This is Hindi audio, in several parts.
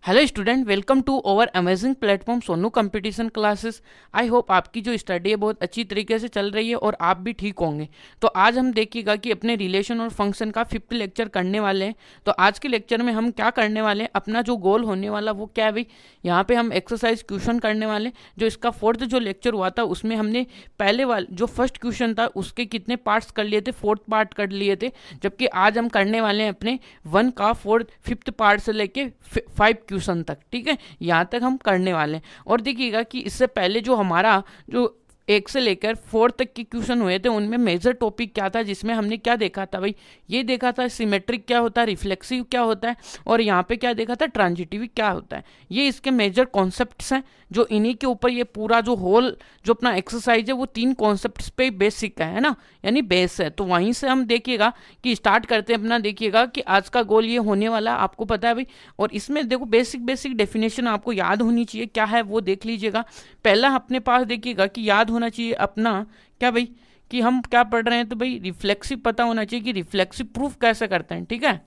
Hello student, welcome to our amazing platform Sonu competition classes. I hope आपकी जो स्टडी है बहुत अच्छी तरीके से चल रही है और आप भी ठीक होंगे। तो आज हम देखिएगा कि अपने रिलेशन और फंक्शन का 5th लेक्चर करने वाले हैं। तो आज के लेक्चर में हम क्या करने वाले हैं, अपना जो गोल होने वाला वो क्या है भाई, यहाँ पे हम एक्सरसाइज क्वेश्चन करने वाले। जो इसका 4th जो लेक्चर हुआ था उसमें हमने पहले वाले जो फर्स्ट क्वेश्चन था उसके कितने पार्ट्स कर लिए थे, 4th पार्ट कर लिए थे। जबकि आज हम करने वाले हैं अपने 1 का 5th पार्ट से लेके 5 क्वेश्चन तक। ठीक है, यहाँ तक हम करने वाले हैं। और देखिएगा कि इससे पहले जो हमारा जो 1 से लेकर 4 तक के क्वेश्चन हुए थे उनमें मेजर टॉपिक क्या था, जिसमें हमने क्या देखा था भाई, ये देखा था सिमेट्रिक क्या होता है, रिफ्लेक्सिव क्या होता है, और यहाँ पे क्या देखा था, ट्रांजिटिव क्या होता है। ये इसके मेजर कॉन्सेप्ट्स हैं जो इन्हीं के ऊपर ये पूरा जो होल जो अपना एक्सरसाइज है वो 3 कॉन्सेप्ट्स पे बेसिक है ना, यानी बेस है। तो वहीं से हम देखिएगा कि स्टार्ट करते हैं अपना। देखिएगा कि आज का गोल ये होने वाला आपको पता है भाई, और इसमें देखो बेसिक डेफिनेशन आपको याद होनी चाहिए, क्या है वो देख लीजिएगा। पहला अपने पास देखिएगा कि याद होना चाहिए अपना क्या भाई, कि हम क्या पढ़ रहे हैं। तो भाई रिफ्लेक्सिव पता होना चाहिए कि रिफ्लेक्सिव प्रूफ कैसे करते हैं। ठीक है,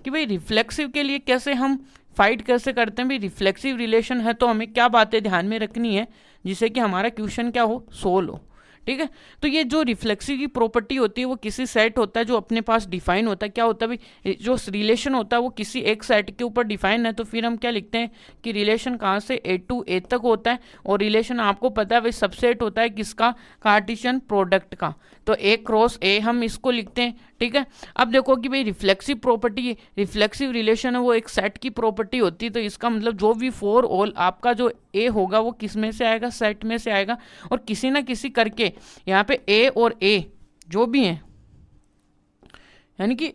कि भाई रिफ्लेक्सिव के लिए कैसे हम फाइट कैसे करते हैं। भाई रिफ्लेक्सिव रिलेशन है तो हमें क्या बातें ध्यान में रखनी है जिससे कि हमारा क्वेश्चन क्या हो, सोल्व हो। ठीक है, तो ये जो रिफ्लेक्सिव की प्रॉपर्टी होती है वो किसी सेट होता है जो अपने पास डिफाइन होता है। क्या होता है भाई, जो रिलेशन होता है वो किसी एक सेट के ऊपर डिफाइन है। तो फिर हम क्या लिखते हैं कि रिलेशन कहाँ से ए टू ए तक होता है, और रिलेशन आपको पता है भाई सबसेट होता है किसका, कार्टेशियन प्रोडक्ट का। तो ए क्रॉस ए हम इसको लिखते हैं। ठीक है, अब देखो कि भाई रिफ्लेक्सिव प्रॉपर्टी, रिफ्लेक्सिव रिलेशन है वो एक सेट की प्रॉपर्टी होती है। तो इसका मतलब जो भी फॉर ऑल आपका जो ए होगा वो किस में से आएगा, सेट में से आएगा। और किसी ना किसी करके यहाँ पे ए और ए जो भी हैं, यानी कि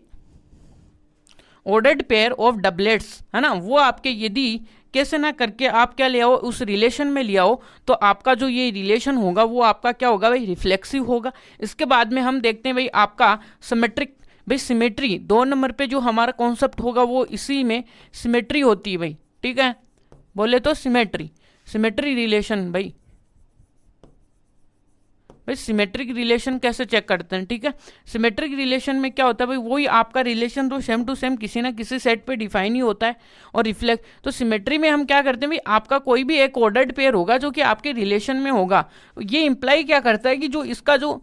ऑर्डर्ड पेयर ऑफ डबलेट्स है ना, वो आपके यदि कैसे ना करके आप क्या ले आओ, उस रिलेशन में ले आओ, तो आपका जो ये रिलेशन होगा वो आपका क्या होगा भाई, रिफ्लेक्सिव होगा। इसके बाद में हम देखते हैं भाई आपका सिमेट्रिक, भाई सिमेट्री 2 नंबर पे जो हमारा कॉन्सेप्ट होगा वो इसी में सिमेट्री होती है भाई। ठीक है, बोले तो सिमेट्री रिलेशन भाई सिमेट्रिक रिलेशन कैसे चेक करते हैं। ठीक है, सिमेट्रिक रिलेशन में क्या होता है भाई, वही आपका रिलेशन तो सेम टू सेम किसी ना किसी सेट पे डिफाइन ही होता है। और रिफ्लेक्ट तो सिमेट्री में हम क्या करते हैं भाई, आपका कोई भी एक ऑर्डर्ड पेयर होगा जो कि आपके रिलेशन में होगा। ये इंप्लाई क्या करता है कि जो इसका जो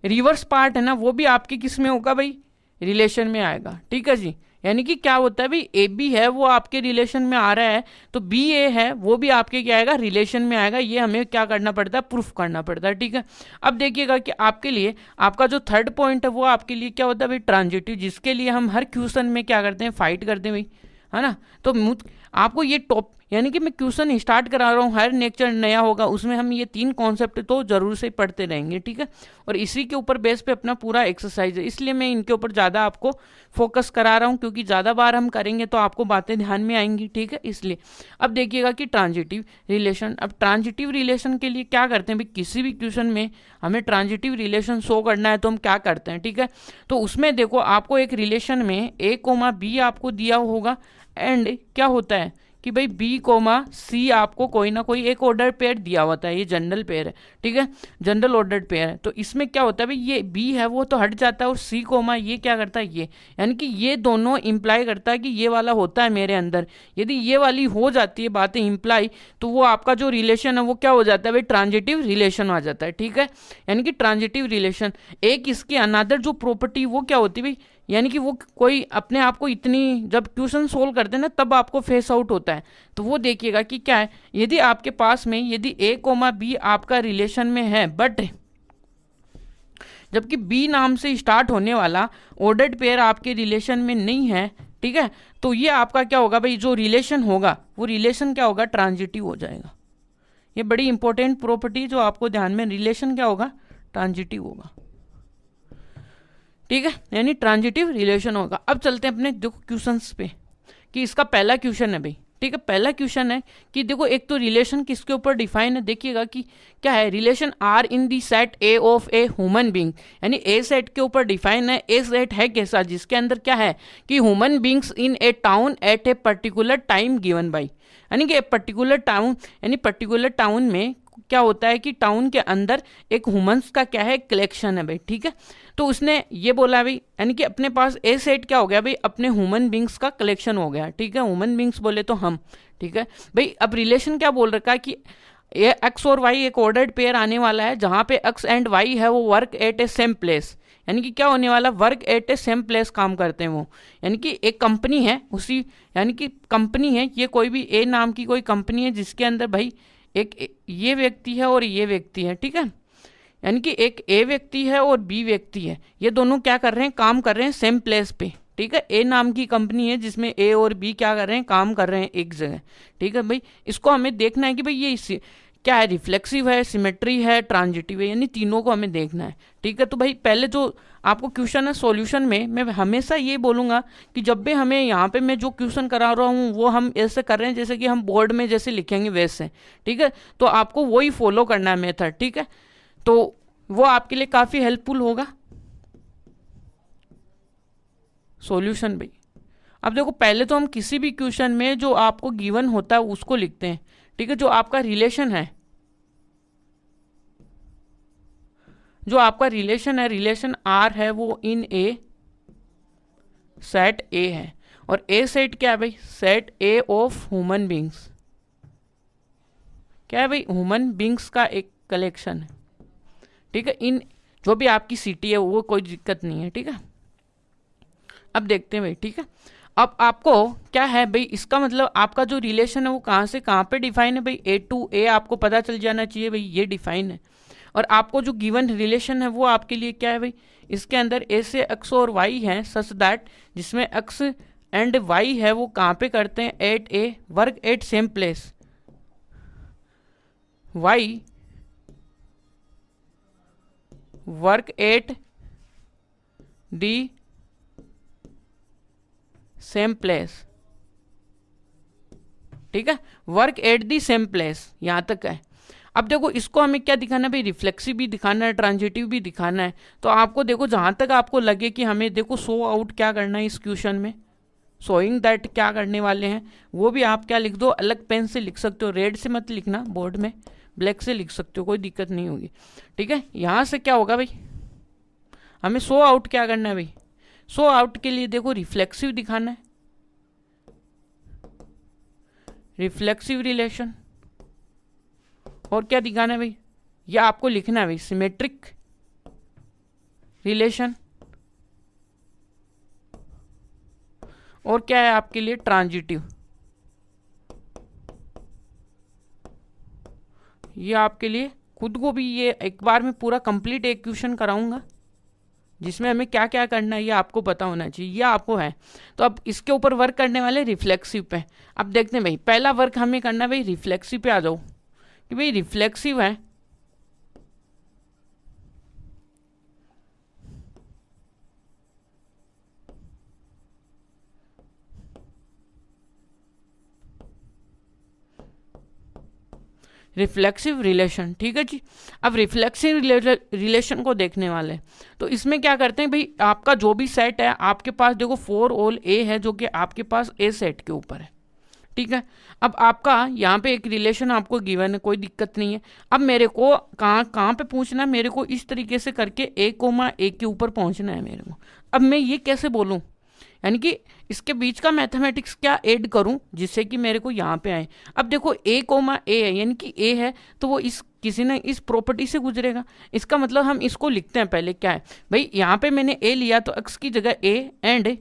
रिवर्स पार्ट है ना वो भी आपके किस में होगा भाई, रिलेशन में आएगा। ठीक है जी, यानी कि क्या होता है भाई, ए बी है वो आपके रिलेशन में आ रहा है, तो बी ए है वो भी आपके क्या आएगा, रिलेशन में आएगा। ये हमें क्या करना पड़ता है, प्रूफ करना पड़ता है। ठीक है, अब देखिएगा कि आपके लिए आपका जो 3rd पॉइंट है वो आपके लिए क्या होता है भाई, ट्रांजिटिव, जिसके लिए हम हर क्वेश्चन में क्या करते हैं, फाइट करते हैं भाई, है ना। तो आपको ये टॉप, यानी कि मैं क्वेश्चन स्टार्ट करा रहा हूँ, हर लेक्चर नया होगा उसमें हम ये 3 कॉन्सेप्ट तो जरूर से पढ़ते रहेंगे। ठीक है, और इसी के ऊपर बेस पे अपना पूरा एक्सरसाइज है, इसलिए मैं इनके ऊपर ज़्यादा आपको फोकस करा रहा हूँ, क्योंकि ज़्यादा बार हम करेंगे तो आपको बातें ध्यान में आएंगी। ठीक है, इसलिए अब देखिएगा कि ट्रांजिटिव रिलेशन। अब ट्रांजिटिव रिलेशन के लिए क्या करते हैं भाई, किसी भी क्वेश्चन में हमें ट्रांजिटिव रिलेशन शो करना है तो हम क्या करते हैं। ठीक है, तो उसमें देखो आपको एक रिलेशन में ए कोमा बी आपको दिया होगा, एंड क्या होता है कि भाई बी कोमा सी आपको कोई ना कोई एक ऑर्डर पेयर दिया होता है। ये जनरल पेयर है, ठीक है, जनरल ऑर्डर्ड पेयर है। तो इसमें क्या होता है भाई, ये बी है वो तो हट जाता है, और सी कोमा ये क्या करता है, ये यानी कि ये दोनों इंप्लाई करता है कि ये वाला होता है मेरे अंदर। यदि ये वाली हो जाती है बातें इंप्लाई, तो वो आपका जो रिलेशन है वो क्या हो जाता है भाई, ट्रांजिटिव रिलेशन आ जाता है। ठीक है, यानी कि ट्रांजिटिव रिलेशन एक इसके अनदर जो प्रॉपर्टी वो क्या होती है भाई, यानी कि वो कोई अपने आप को इतनी, जब क्वेश्चन सोल्व करते हैं ना तब आपको फेस आउट होता है। तो वो देखिएगा कि क्या है, यदि आपके पास में यदि ए कोमा बी आपका रिलेशन में है, बट जबकि बी नाम से स्टार्ट होने वाला ऑर्डर्ड पेयर आपके रिलेशन में नहीं है, ठीक है, तो ये आपका क्या होगा भाई, जो रिलेशन होगा वो रिलेशन क्या होगा, ट्रांजिटिव हो जाएगा। ये बड़ी इंपॉर्टेंट प्रॉपर्टी जो आपको ध्यान में, रिलेशन क्या होगा, ट्रांजिटिव होगा। ठीक है, यानी ट्रांजिटिव रिलेशन होगा। अब चलते हैं अपने देखो क्वेश्चंस पे, कि इसका पहला क्वेश्चन है भाई। ठीक है, पहला क्वेश्चन है कि देखो एक तो रिलेशन किसके ऊपर डिफाइन है, देखिएगा कि क्या है, relation R in the set A of a human being, यानी ए सेट के ऊपर डिफाइन है। ए सेट है कैसा, जिसके अंदर क्या है कि human beings in a town at a particular time given by, यानी कि पर्टिकुलर टाउन, यानी पर्टिकुलर टाउन में क्या होता है कि टाउन के अंदर एक ह्यूमंस का क्या है, कलेक्शन है भाई, ठीक है। तो उसने ये बोला भाई, यानी कि अपने पास ए सेट क्या हो गया भाई, अपने ह्यूमन बींग्स का कलेक्शन हो गया, ठीक है। ह्यूमन बींग्स बोले तो हम, ठीक है भाई। अब रिलेशन क्या बोल रखा है कि ये एक्स और वाई एक ऑर्डर्ड पेयर आने वाला है, जहाँ पे एक्स एंड वाई है वो work at A same place, यानी कि क्या होने वाला, work at A same place काम करते हैं वो, यानी कि एक कंपनी है उसी, यानी कि कंपनी है ये, कोई भी ए नाम की कोई कंपनी है जिसके अंदर भाई एक ये व्यक्ति है और ये व्यक्ति है, ठीक है। यानी कि एक ए व्यक्ति है और बी व्यक्ति है, ये दोनों क्या कर रहे हैं, काम कर रहे हैं सेम प्लेस पे, ठीक है। ए नाम की कंपनी है जिसमें ए और बी क्या कर रहे हैं, काम कर रहे हैं एक जगह, ठीक है भाई। इसको हमें देखना है कि भाई ये क्या है, रिफ्लेक्सिव है, सिमेट्री है, ट्रांजिटिव है, यानी तीनों को हमें देखना है, ठीक है। तो भाई पहले जो आपको क्वेश्चन है सॉल्यूशन में, मैं हमेशा ये बोलूँगा कि जब भी हमें यहाँ पे मैं जो क्वेश्चन करा रहा हूँ वो हम ऐसे कर रहे हैं जैसे कि हम बोर्ड में जैसे लिखेंगे वैसे, ठीक है। तो आपको वही फॉलो करना है मेथड, ठीक है। तो वो आपके लिए काफ़ी हेल्पफुल होगा। सॉल्यूशन भाई, अब देखो पहले तो हम किसी भी क्वेश्चन में जो आपको गिवन होता है उसको लिखते हैं, ठीक है। जो आपका रिलेशन है, जो आपका रिलेशन है, रिलेशन आर है, वो इन ए सेट ए है, और ए सेट क्या है भाई, set A of human beings, क्या है भाई, ह्यूमन बींग्स का एक कलेक्शन है, ठीक है। इन जो भी आपकी सिटी है वो कोई दिक्कत नहीं है, ठीक है। अब देखते हैं भाई, ठीक है। अब आपको क्या है भाई, इसका मतलब आपका जो रिलेशन है वो कहाँ से कहाँ पे डिफाइन है भाई, ए टू ए आपको पता चल जाना चाहिए भाई, ये डिफाइन है। और आपको जो गिवन रिलेशन है वो आपके लिए क्या है भाई, इसके अंदर ए से एक्स और वाई है, सच दैट जिसमें एक्स एंड वाई है वो कहाँ पे करते हैं, at a work at same place, Y work at the same place, ठीक है, work at the same place, यहां तक है। अब देखो इसको हमें क्या दिखाना है भाई, रिफ्लेक्सिव भी दिखाना है, ट्रांजिटिव भी दिखाना है। तो आपको देखो जहां तक आपको लगे कि हमें देखो शो आउट क्या करना है इस क्वेश्चन में, शोइंग दैट क्या करने वाले हैं, वो भी आप क्या लिख दो, अलग पेन से लिख सकते हो, रेड से मत लिखना बोर्ड में, ब्लैक से लिख सकते हो, कोई दिक्कत नहीं होगी, ठीक है। यहां से क्या होगा भाई, हमें शो आउट क्या करना है भाई, शो आउट के लिए देखो रिफ्लेक्सिव दिखाना है, रिफ्लेक्सिव रिलेशन, और क्या दिखाना है भाई, ये आपको लिखना है भाई, सिमेट्रिक रिलेशन, और क्या है आपके लिए, ट्रांजिटिव। ये आपके लिए खुद को भी ये एक बार में पूरा कंप्लीट एक क्वेश्चन कराऊंगा जिसमें हमें क्या क्या करना है ये आपको पता होना चाहिए, ये आपको है। तो अब इसके ऊपर वर्क करने वाले रिफ्लेक्सिव पे। अब देखते हैं भाई, पहला वर्क हमें करना है भाई रिफ्लेक्सिव पे, आ जाओ कि भाई रिफ्लेक्सिव है, रिफ्लेक्सिव रिलेशन, ठीक है जी। अब रिफ्लेक्सिव रिलेशन को देखने वाले, तो इसमें क्या करते हैं भाई, आपका जो भी सेट है आपके पास देखो 4 ऑल ए है जो कि आपके पास ए सेट के ऊपर है, ठीक है। अब आपका यहाँ पे एक रिलेशन आपको गिवन है, कोई दिक्कत नहीं है। अब मेरे को कहाँ पे पूछना है, मेरे को इस तरीके से करके ए कोमा ए के ऊपर पहुँचना है मेरे को। अब मैं ये कैसे बोलूँ, यानी कि इसके बीच का मैथमेटिक्स क्या ऐड करूं जिससे कि मेरे को यहाँ पे आए। अब देखो ए कोमा ए है, यानी कि ए है तो वो इस किसी ने इस प्रॉपर्टी से गुजरेगा। इसका मतलब हम इसको लिखते हैं पहले, क्या है भाई, यहाँ पे मैंने ए लिया तो एक्स की जगह ए, एंड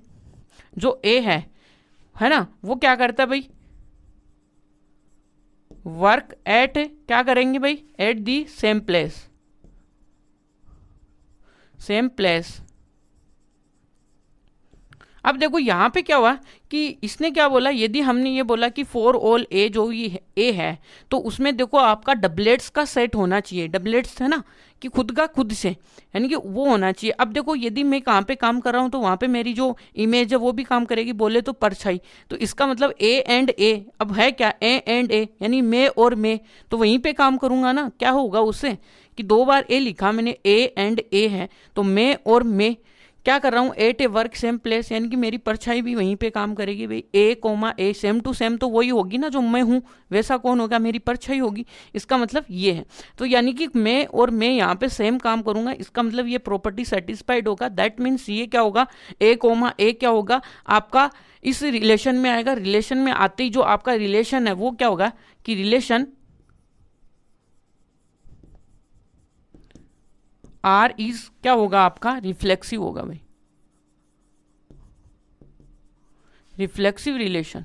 जो ए है ना, वो क्या करता है भाई, वर्क एट, क्या करेंगे भाई, eight the same place, same place. अब देखो यहाँ पे क्या हुआ कि इसने क्या बोला, यदि हमने ये बोला कि 4 ऑल ए जो ये ए है तो उसमें देखो आपका डबलेट्स का सेट होना चाहिए, डबलेट्स है ना कि खुद का खुद से, यानी कि वो होना चाहिए। अब देखो यदि मैं कहाँ पे काम कर रहा हूँ तो वहाँ पे मेरी जो इमेज है वो भी काम करेगी, बोले तो परछाई। तो इसका मतलब ए एंड ए, अब है क्या, ए एंड ए यानी मैं और मैं, तो वहीं पे काम करूँगा ना। क्या होगा उससे कि 2 बार ए लिखा मैंने, ए एंड ए है तो मैं और मैं, क्या कर रहा हूँ, eight a work same place, यानी कि मेरी परछाई भी वहीं पे काम करेगी भाई। A comma A, same to same तो वही होगी ना, जो मैं हूँ वैसा कौन होगा, मेरी परछाई होगी। इसका मतलब ये है। तो यानी कि मैं और मैं यहाँ पे सेम काम करूंगा, इसका मतलब ये प्रॉपर्टी सेटिस्फाइड होगा। दैट मीन्स ये क्या होगा, ए कोमा ए क्या होगा आपका इस रिलेशन में आएगा। रिलेशन में आते ही जो आपका रिलेशन है वो क्या होगा कि रिलेशन आर इज क्या होगा आपका रिफ्लेक्सिव होगा भाई, रिफ्लेक्सिव रिलेशन।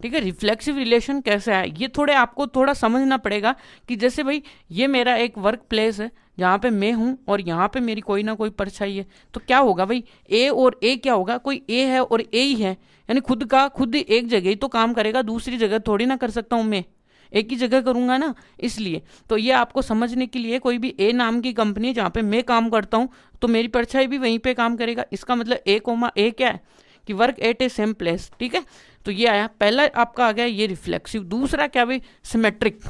ठीक है, रिफ्लेक्सिव रिलेशन कैसे है ये थोड़े आपको थोड़ा समझना पड़ेगा कि जैसे भाई ये मेरा एक वर्क प्लेस है जहाँ पे मैं हूँ और यहाँ पे मेरी कोई ना कोई परछाई है, तो क्या होगा भाई, ए और ए क्या होगा, कोई ए है और ए ही है, यानी खुद का खुद एक जगह ही तो काम करेगा, दूसरी जगह थोड़ी ना कर सकता हूँ मैं, एक ही जगह करूंगा ना। इसलिए तो ये आपको समझने के लिए, कोई भी ए नाम की कंपनी जहाँ पे मैं काम करता हूँ तो मेरी परछाई भी वहीं पे काम करेगा। इसका मतलब ए कोमा ए क्या है कि work at A same place. ठीक है, तो ये आया पहला आपका आ गया ये रिफ्लेक्सिव। दूसरा क्या भाई, सिमेट्रिक।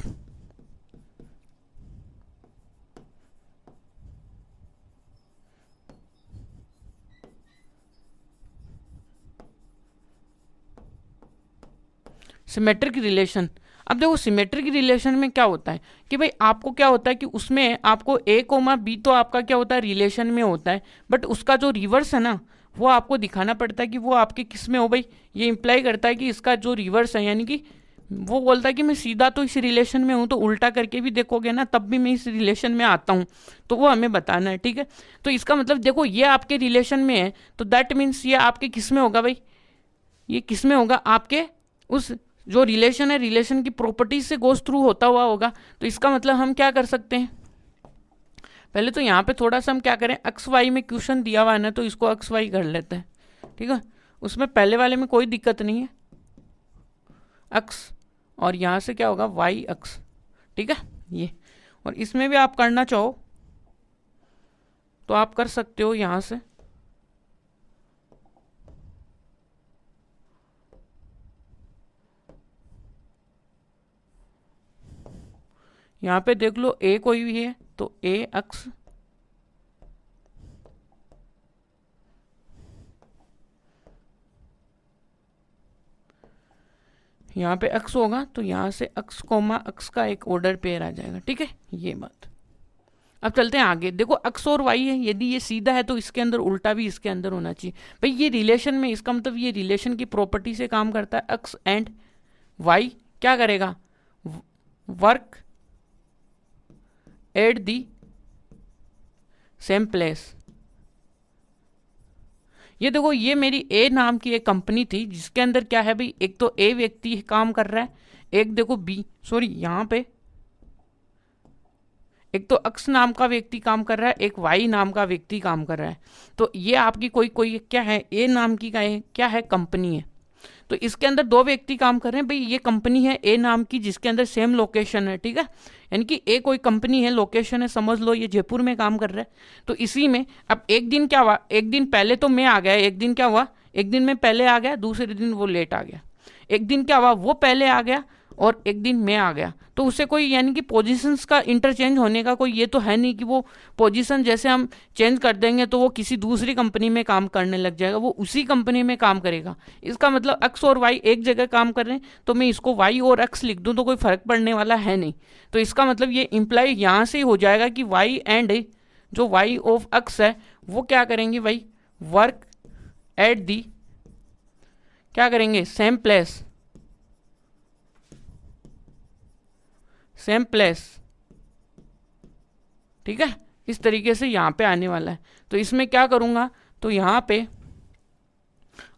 Symmetric relation. अब देखो सिमेट्रिक रिलेशन में क्या होता है कि भाई आपको क्या होता है कि उसमें आपको ए कोमा बी तो आपका क्या होता है रिलेशन में होता है, बट उसका जो रिवर्स है ना वो आपको दिखाना पड़ता है कि वो आपके किस में हो भाई। ये इंप्लाई करता है कि इसका जो रिवर्स है, यानी कि वो बोलता है कि मैं सीधा तो इस रिलेशन में हूँ, तो उल्टा करके भी देखोगे ना तब भी मैं इस रिलेशन में आता हूँ, तो वो हमें बताना है। ठीक है, तो इसका मतलब देखो ये आपके रिलेशन में है तो दैट मीन्स ये आपके किस में होगा भाई, ये किस में होगा आपके उस जो रिलेशन है, रिलेशन की प्रॉपर्टीज से गोस थ्रू होता हुआ होगा। तो इसका मतलब हम क्या कर सकते हैं, पहले तो यहाँ पे थोड़ा सा हम क्या करें, एक्स वाई में क्वेश्चन दिया हुआ है ना तो इसको एक्स वाई कर लेते हैं। ठीक है, उसमें पहले वाले में कोई दिक्कत नहीं है, एक्स और यहाँ से क्या होगा वाई एक्स। ठीक है, ये और इसमें भी आप करना चाहो तो आप कर सकते हो यहाँ से। यहाँ पे देख लो ए कोई भी है तो ए एक्स, यहाँ पे एक्स होगा तो यहाँ से एक्स कोमा एक्स का एक ऑर्डर पेयर आ जाएगा। ठीक है, ये बात। अब चलते हैं आगे। देखो एक्स और वाई है, यदि ये सीधा है तो इसके अंदर उल्टा भी इसके अंदर होना चाहिए भाई। ये रिलेशन में इसका मतलब ये रिलेशन की प्रॉपर्टी से काम करता है। एक्स एंड वाई क्या करेगा, work at the same place. ये देखो ये मेरी ए नाम की एक कंपनी थी जिसके अंदर क्या है भाई, एक तो ए व्यक्ति काम कर रहा है, एक देखो बी सॉरी यहाँ पे एक तो एक्स नाम का व्यक्ति काम कर रहा है, एक वाई नाम का व्यक्ति काम कर रहा है। तो ये आपकी कोई कोई क्या है, ए नाम की क्या है कंपनी है। तो इसके अंदर दो व्यक्ति काम कर रहे हैं भाई। ये कंपनी है ए नाम की जिसके अंदर सेम लोकेशन है। ठीक है, यानी कि ए कोई कंपनी है, लोकेशन है, समझ लो ये जयपुर में काम कर रहा है। तो इसी में अब एक दिन क्या हुआ, एक दिन पहले तो मैं आ गया, एक दिन क्या हुआ, एक दिन मैं पहले आ गया, दूसरे दिन वो लेट आ गया। एक दिन क्या हुआ, वो पहले आ गया और एक दिन मैं आ गया। तो उससे कोई यानी कि पोजीशंस का इंटरचेंज होने का कोई ये तो है नहीं कि वो पोजीशन जैसे हम चेंज कर देंगे तो वो किसी दूसरी कंपनी में काम करने लग जाएगा, वो उसी कंपनी में काम करेगा। इसका मतलब एक्स और वाई एक जगह काम कर रहे हैं तो मैं इसको वाई और एक्स लिख दूं तो कोई फर्क पड़ने वाला है नहीं। तो इसका मतलब ये इंप्लाई यहाँ से ही हो जाएगा कि वाई एंड जो वाई ऑफ एक्स है वो क्या करेंगे भाई, वर्क एट दी क्या करेंगे सेम प्लेस, सेम प्लेस। ठीक है, इस तरीके से यहाँ पे आने वाला है। तो इसमें क्या करूँगा, तो यहाँ पे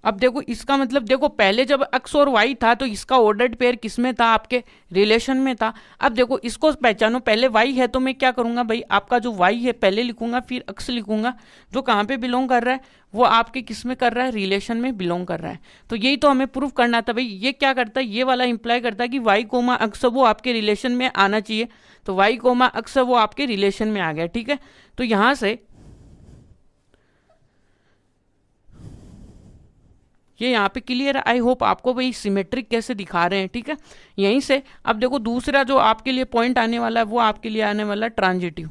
अब देखो इसका मतलब देखो पहले जब एक्स और वाई था तो इसका ऑर्डर्ड पेयर किस में था, आपके रिलेशन में था। अब देखो इसको पहचानो, पहले वाई है तो मैं क्या करूँगा भाई, आपका जो वाई है पहले लिखूंगा फिर एक्स लिखूंगा, जो कहाँ पे बिलोंग कर रहा है वो आपके किस में कर रहा है, रिलेशन में बिलोंग कर रहा है। तो यही तो हमें प्रूफ करना था भाई। ये क्या करता है, ये वाला इंप्लाई करता है कि वाई कोमा एक्स वो आपके रिलेशन में आना चाहिए। तो वाई कोमा एक्स वो आपके रिलेशन में आ गया। ठीक है, तो यहाँ से ये यहाँ पे क्लियर है। आई होप आपको भाई सिमेट्रिक कैसे दिखा रहे हैं। ठीक है, यहीं से अब देखो दूसरा जो आपके लिए पॉइंट आने वाला है वो आपके लिए आने वाला है ट्रांजिटिव।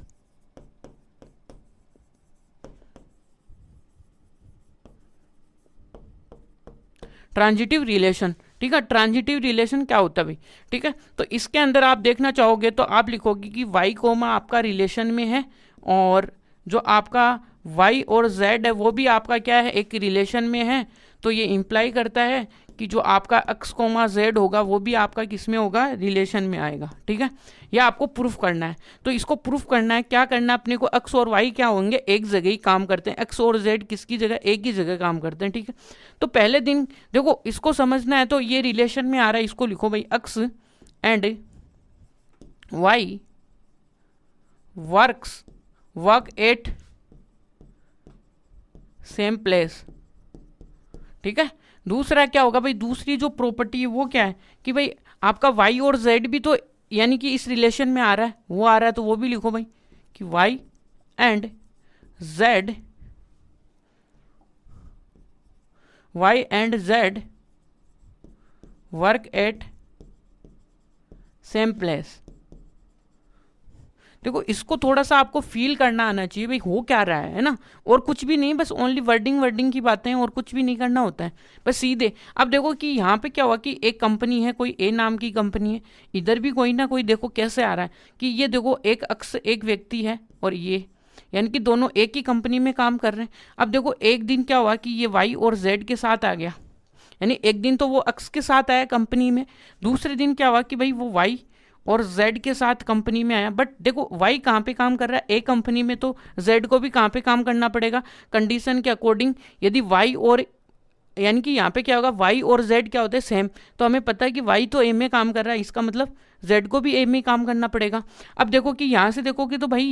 Transitive relation. ठीक है, ट्रांजिटिव रिलेशन क्या होता है भाई? ठीक है, तो इसके अंदर आप देखना चाहोगे तो आप लिखोगे कि y कोमा आपका रिलेशन में है, और जो आपका y और z है वो भी आपका क्या है, एक रिलेशन में है। तो ये इंप्लाई करता है कि जो आपका x कोमा z होगा वो भी आपका किस में होगा, रिलेशन में आएगा। ठीक है, यह आपको प्रूफ करना है। तो इसको प्रूफ करना है, क्या करना है अपने को, x और y क्या होंगे, एक जगह ही काम करते हैं, x और z किसकी जगह, एक ही जगह काम करते हैं। ठीक है, तो पहले दिन देखो इसको समझना है, तो ये रिलेशन में आ रहा है, इसको लिखो भाई, x and y work at same place. ठीक है, दूसरा क्या होगा भाई, दूसरी जो प्रॉपर्टी है वो क्या है कि भाई आपका y और z भी तो यानी कि इस रिलेशन में आ रहा है, वो आ रहा है, तो वो भी लिखो भाई कि y and z work at same place. देखो इसको थोड़ा सा आपको फील करना आना चाहिए भाई हो क्या रहा है ना, और कुछ भी नहीं, बस ओनली वर्डिंग की बातें हैं और कुछ भी नहीं करना होता है, बस सीधे। अब देखो कि यहाँ पे क्या हुआ कि एक कंपनी है, कोई ए नाम की कंपनी है, इधर भी कोई ना कोई, देखो कैसे आ रहा है कि ये देखो एक एक व्यक्ति है और ये, यानी कि दोनों एक ही कंपनी में काम कर रहे हैं। अब देखो एक दिन क्या हुआ कि ये वाई और जेड के साथ आ गया, यानी एक दिन तो वो एक्स के साथ आया कंपनी में, दूसरे दिन क्या हुआ कि भाई वो वाई और z के साथ कंपनी में आया। बट देखो y कहाँ पे काम कर रहा है, ए कंपनी में, तो z को भी कहाँ पे काम करना पड़ेगा, कंडीशन के अकॉर्डिंग। यदि y और यानी कि यहाँ पे क्या होगा, y और z क्या होते हैं, सेम, तो हमें पता है कि y तो a में काम कर रहा है, इसका मतलब z को भी a में काम करना पड़ेगा। अब देखो कि यहाँ से देखोगे तो भाई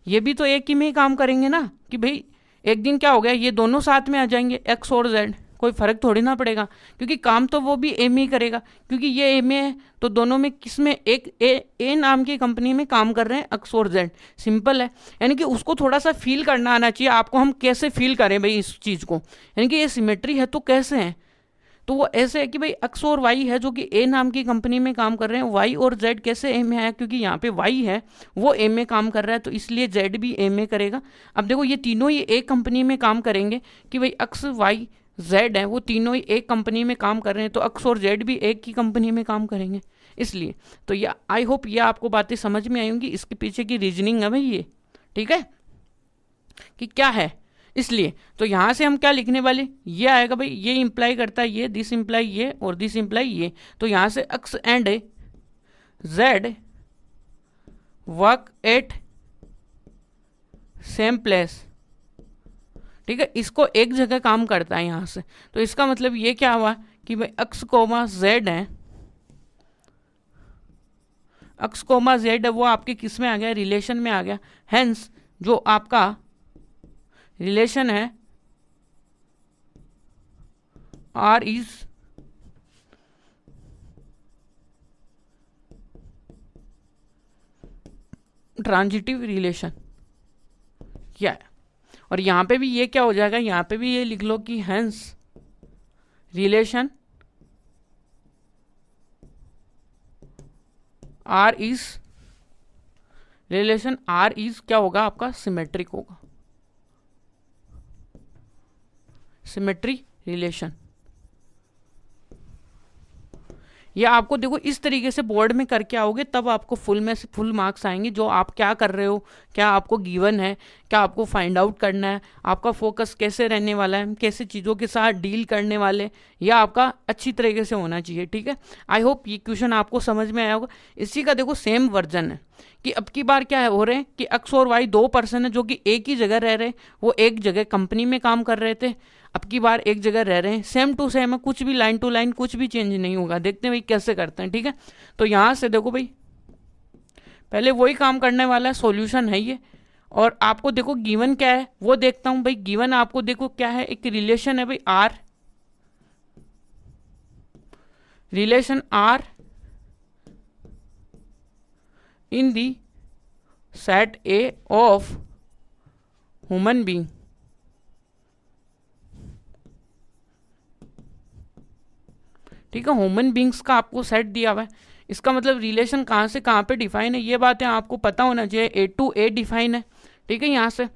ये भी तो एक ही में ही काम करेंगे ना, कि भाई एक दिन क्या हो गया, ये दोनों साथ में आ जाएंगे x और z, कोई फर्क थोड़ी ना पड़ेगा, क्योंकि काम तो वो भी ए में ही करेगा, क्योंकि ये ए में है, तो दोनों में किस में, एक ए नाम की कंपनी में काम कर रहे हैं एक्स और जेड, सिंपल है। यानी कि उसको थोड़ा सा फील करना आना चाहिए आपको, हम कैसे फील करें भाई इस चीज़ को, यानी कि ये सिमेट्री है तो कैसे है, तो वो ऐसे है कि भाई एक्स और वाई है जो कि ए नाम की कंपनी में काम कर रहे हैं, वाई और जेड कैसे ए में आया, क्योंकि यहाँ पे वाई है वो ए में काम कर रहा है, तो इसलिए जेड भी ए में करेगा। अब देखो ये तीनों ही एक कंपनी में काम करेंगे, कि भाई एक्स वाई जेड है वो तीनों ही एक कंपनी में काम कर रहे हैं, तो एक्स और जेड भी एक ही कंपनी में काम करेंगे, इसलिए। तो ये आई होप ये आपको बातें समझ में आई होंगी, इसके पीछे की रीजनिंग है भाई ये, ठीक है, कि क्या है। इसलिए तो यहाँ से हम क्या लिखने वाले, ये आएगा भाई, ये इंप्लाई करता है ये, दिस इंप्लाई ये, और दिस इंप्लाई ये, तो यहाँ से x and Z work at same place. ठीक है, इसको एक जगह काम करता है यहाँ से, तो इसका मतलब ये क्या हुआ कि भाई एक्स कोमा जेड है, एक्स कोमा जेड है वो आपके किस में आ गया, रिलेशन में आ गया। हेंस जो आपका रिलेशन है आर इज ट्रांजिटिव रिलेशन, क्या है। और यहाँ पे भी ये क्या हो जाएगा, यहाँ पे भी ये लिख लो कि हेंस रिलेशन आर इज क्या होगा आपका, सिमेट्रिक होगा, सिमेट्री रिलेशन। ये आपको देखो इस तरीके से बोर्ड में करके आओगे तब आपको फुल में से फुल मार्क्स आएंगे, जो आप क्या कर रहे हो, क्या आपको गिवन है, क्या आपको फाइंड आउट करना है, आपका फोकस कैसे रहने वाला है, कैसे चीज़ों के साथ डील करने वाले, यह आपका अच्छी तरीके से होना चाहिए। ठीक है, आई होप ये क्वेश्चन आपको समझ में आया होगा। इसी का देखो सेम वर्जन है कि अब की बार क्या है हो रहे हैं कि एक्स और वाई दो पर्सन है जो कि एक ही जगह रह रहे हैं, वो एक जगह कंपनी में काम कर रहे थे, अब की बार एक जगह रह रहे हैं, सेम टू सेम है, कुछ भी लाइन टू लाइन कुछ भी चेंज नहीं होगा। देखते हैं भाई कैसे करते हैं। ठीक है, तो यहाँ से देखो भाई पहले वही काम करने वाला है, सॉल्यूशन है ये, और आपको देखो गिवन क्या है वो देखता हूँ भाई। गिवन आपको देखो क्या है, एक रिलेशन है भाई R, relation R in the set A of human being. ठीक है, ह्यूमन बींग्स का आपको सेट दिया हुआ है, इसका मतलब रिलेशन कहाँ से कहाँ पे डिफाइन है, ये बातें आपको पता होना चाहिए। ए टू ए डिफाइन है, ठीक है, यहाँ से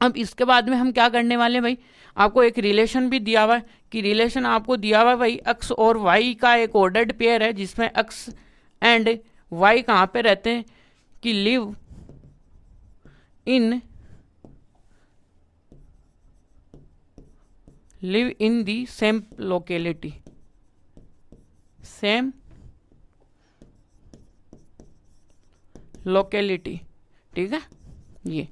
अब इसके बाद में हम क्या करने वाले हैं भाई, आपको एक रिलेशन भी दिया हुआ है कि रिलेशन आपको दिया हुआ है भाई एक्स और वाई का एक ऑर्डर्ड पेयर है जिसमें एक्स एंड वाई कहाँ पे रहते हैं कि live in the same locality, same locality, ठीक है। ये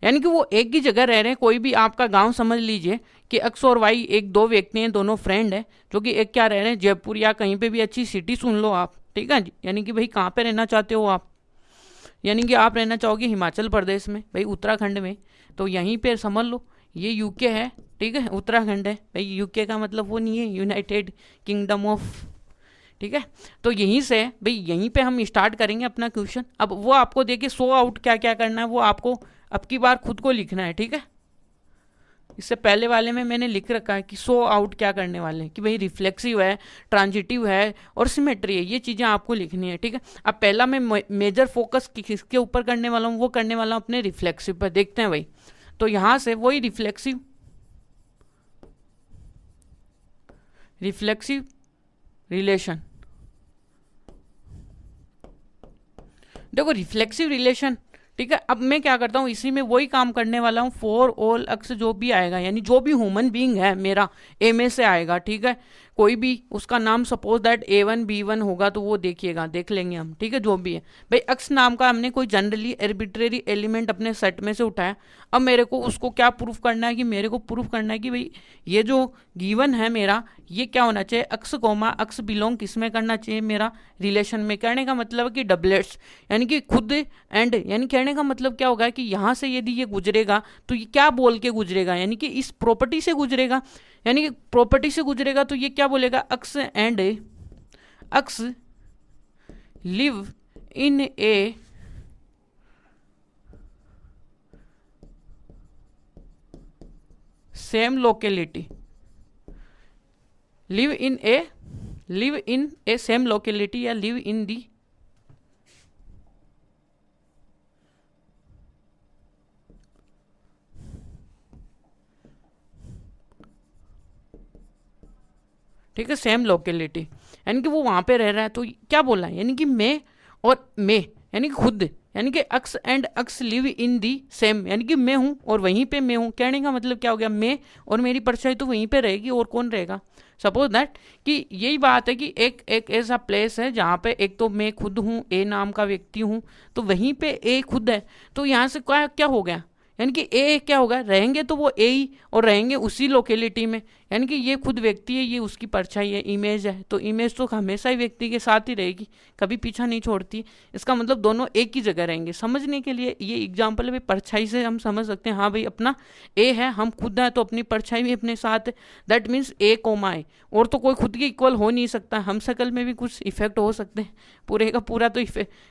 यानी कि वो एक ही जगह रह रहे हैं, कोई भी आपका गांव समझ लीजिए कि एक्स और वाई एक दो व्यक्ति हैं, दोनों फ्रेंड हैं जो कि एक क्या रह रहे हैं जयपुर या कहीं पे भी अच्छी सिटी सुन लो आप, ठीक है। यानी कि भाई कहाँ पे रहना चाहते हो आप, यानी कि आप रहना चाहोगे हिमाचल प्रदेश में भाई, उत्तराखंड में, तो यहीं पे समझ लो ये यूके है, ठीक है, उत्तराखंड है भाई, यूके का मतलब वो नहीं है यूनाइटेड किंगडम ऑफ, ठीक है। तो यहीं से भाई यहीं पे हम स्टार्ट करेंगे अपना क्वेश्चन। अब वो आपको देखिए सो आउट क्या क्या करना है वो आपको अब की बार खुद को लिखना है, ठीक है। इससे पहले वाले में मैंने लिख रखा है कि सो आउट क्या करने वाले हैं कि भाई रिफ्लेक्सिव है, ट्रांजिटिव है और सिमेट्री है, ये चीज़ें आपको लिखनी है, ठीक है। अब पहला मैं मेजर फोकस किसके ऊपर करने वाला हूँ, वो करने वाला हूँ अपने रिफ्लेक्सिव पर। देखते हैं भाई, तो यहाँ से वही रिफ्लेक्सिव रिलेशन, देखो रिफ्लेक्सिव रिलेशन, ठीक है। अब मैं क्या करता हूँ इसी में वही काम करने वाला हूँ, फॉर ऑल एक्स जो भी आएगा, यानी जो भी ह्यूमन बीइंग है मेरा ए में से आएगा, ठीक है। कोई भी उसका नाम सपोज दैट A1 B1 होगा तो वो देखिएगा, देख लेंगे हम, ठीक है। जो भी है भाई एक्स नाम का हमने कोई जनरली आर्बिट्रेरी एलिमेंट अपने सेट में से उठाया। अब मेरे को उसको क्या प्रूफ करना है कि मेरे को प्रूफ करना है कि भाई ये जो गिवन है मेरा ये क्या होना चाहिए, एक्स कोमा एक्स बिलोंग किस में करना चाहिए मेरा रिलेशन में। कहने का मतलब है कि डबलेट्स, यानी कि खुद एंड, यानी कहने का मतलब क्या होगा कि यहाँ से यदि ये गुजरेगा तो ये क्या बोल के गुजरेगा, यानी कि इस प्रॉपर्टी से गुजरेगा, यानी कि प्रॉपर्टी से गुजरेगा तो ये क्या बोलेगा, x and x live in A same locality, live in A same locality या लिव इन दी ठीक है सेम लोकेलिटी, यानी कि वो वहां पे रह रहा है तो क्या बोला है, यानी कि मैं और मैं यानी कि खुद, यानी कि x and x live in the same, यानी कि मैं हूं और वहीं पे मैं हूं। कहने का मतलब क्या हो गया, मैं और मेरी परछाई तो वहीं पे रहेगी और कौन रहेगा। सपोज दैट कि यही बात है कि एक एक ऐसा प्लेस है जहाँ पे एक तो मैं खुद हूँ, ए नाम का व्यक्ति हूँ, तो वहीं पे ए खुद है, तो यहाँ से क्या क्या हो गया, यानी कि ए क्या होगा, रहेंगे तो वो ए ही और रहेंगे उसी लोकेलिटी में, यानी कि ये खुद व्यक्ति है, ये उसकी परछाई है, इमेज है, तो इमेज तो हमेशा ही व्यक्ति के साथ ही रहेगी, कभी पीछा नहीं छोड़ती। इसका मतलब दोनों एक ही जगह रहेंगे। समझने के लिए ये एग्जाम्पल है, परछाई से हम समझ सकते हैं हाँ भाई अपना ए है, हम खुद हैं तो अपनी परछाई भी अपने साथ है, दैट मीन्स ए कोमा ए, और तो कोई खुद के इक्वल हो नहीं सकता। हम शकल में भी कुछ इफेक्ट हो सकते हैं, पूरे का पूरा तो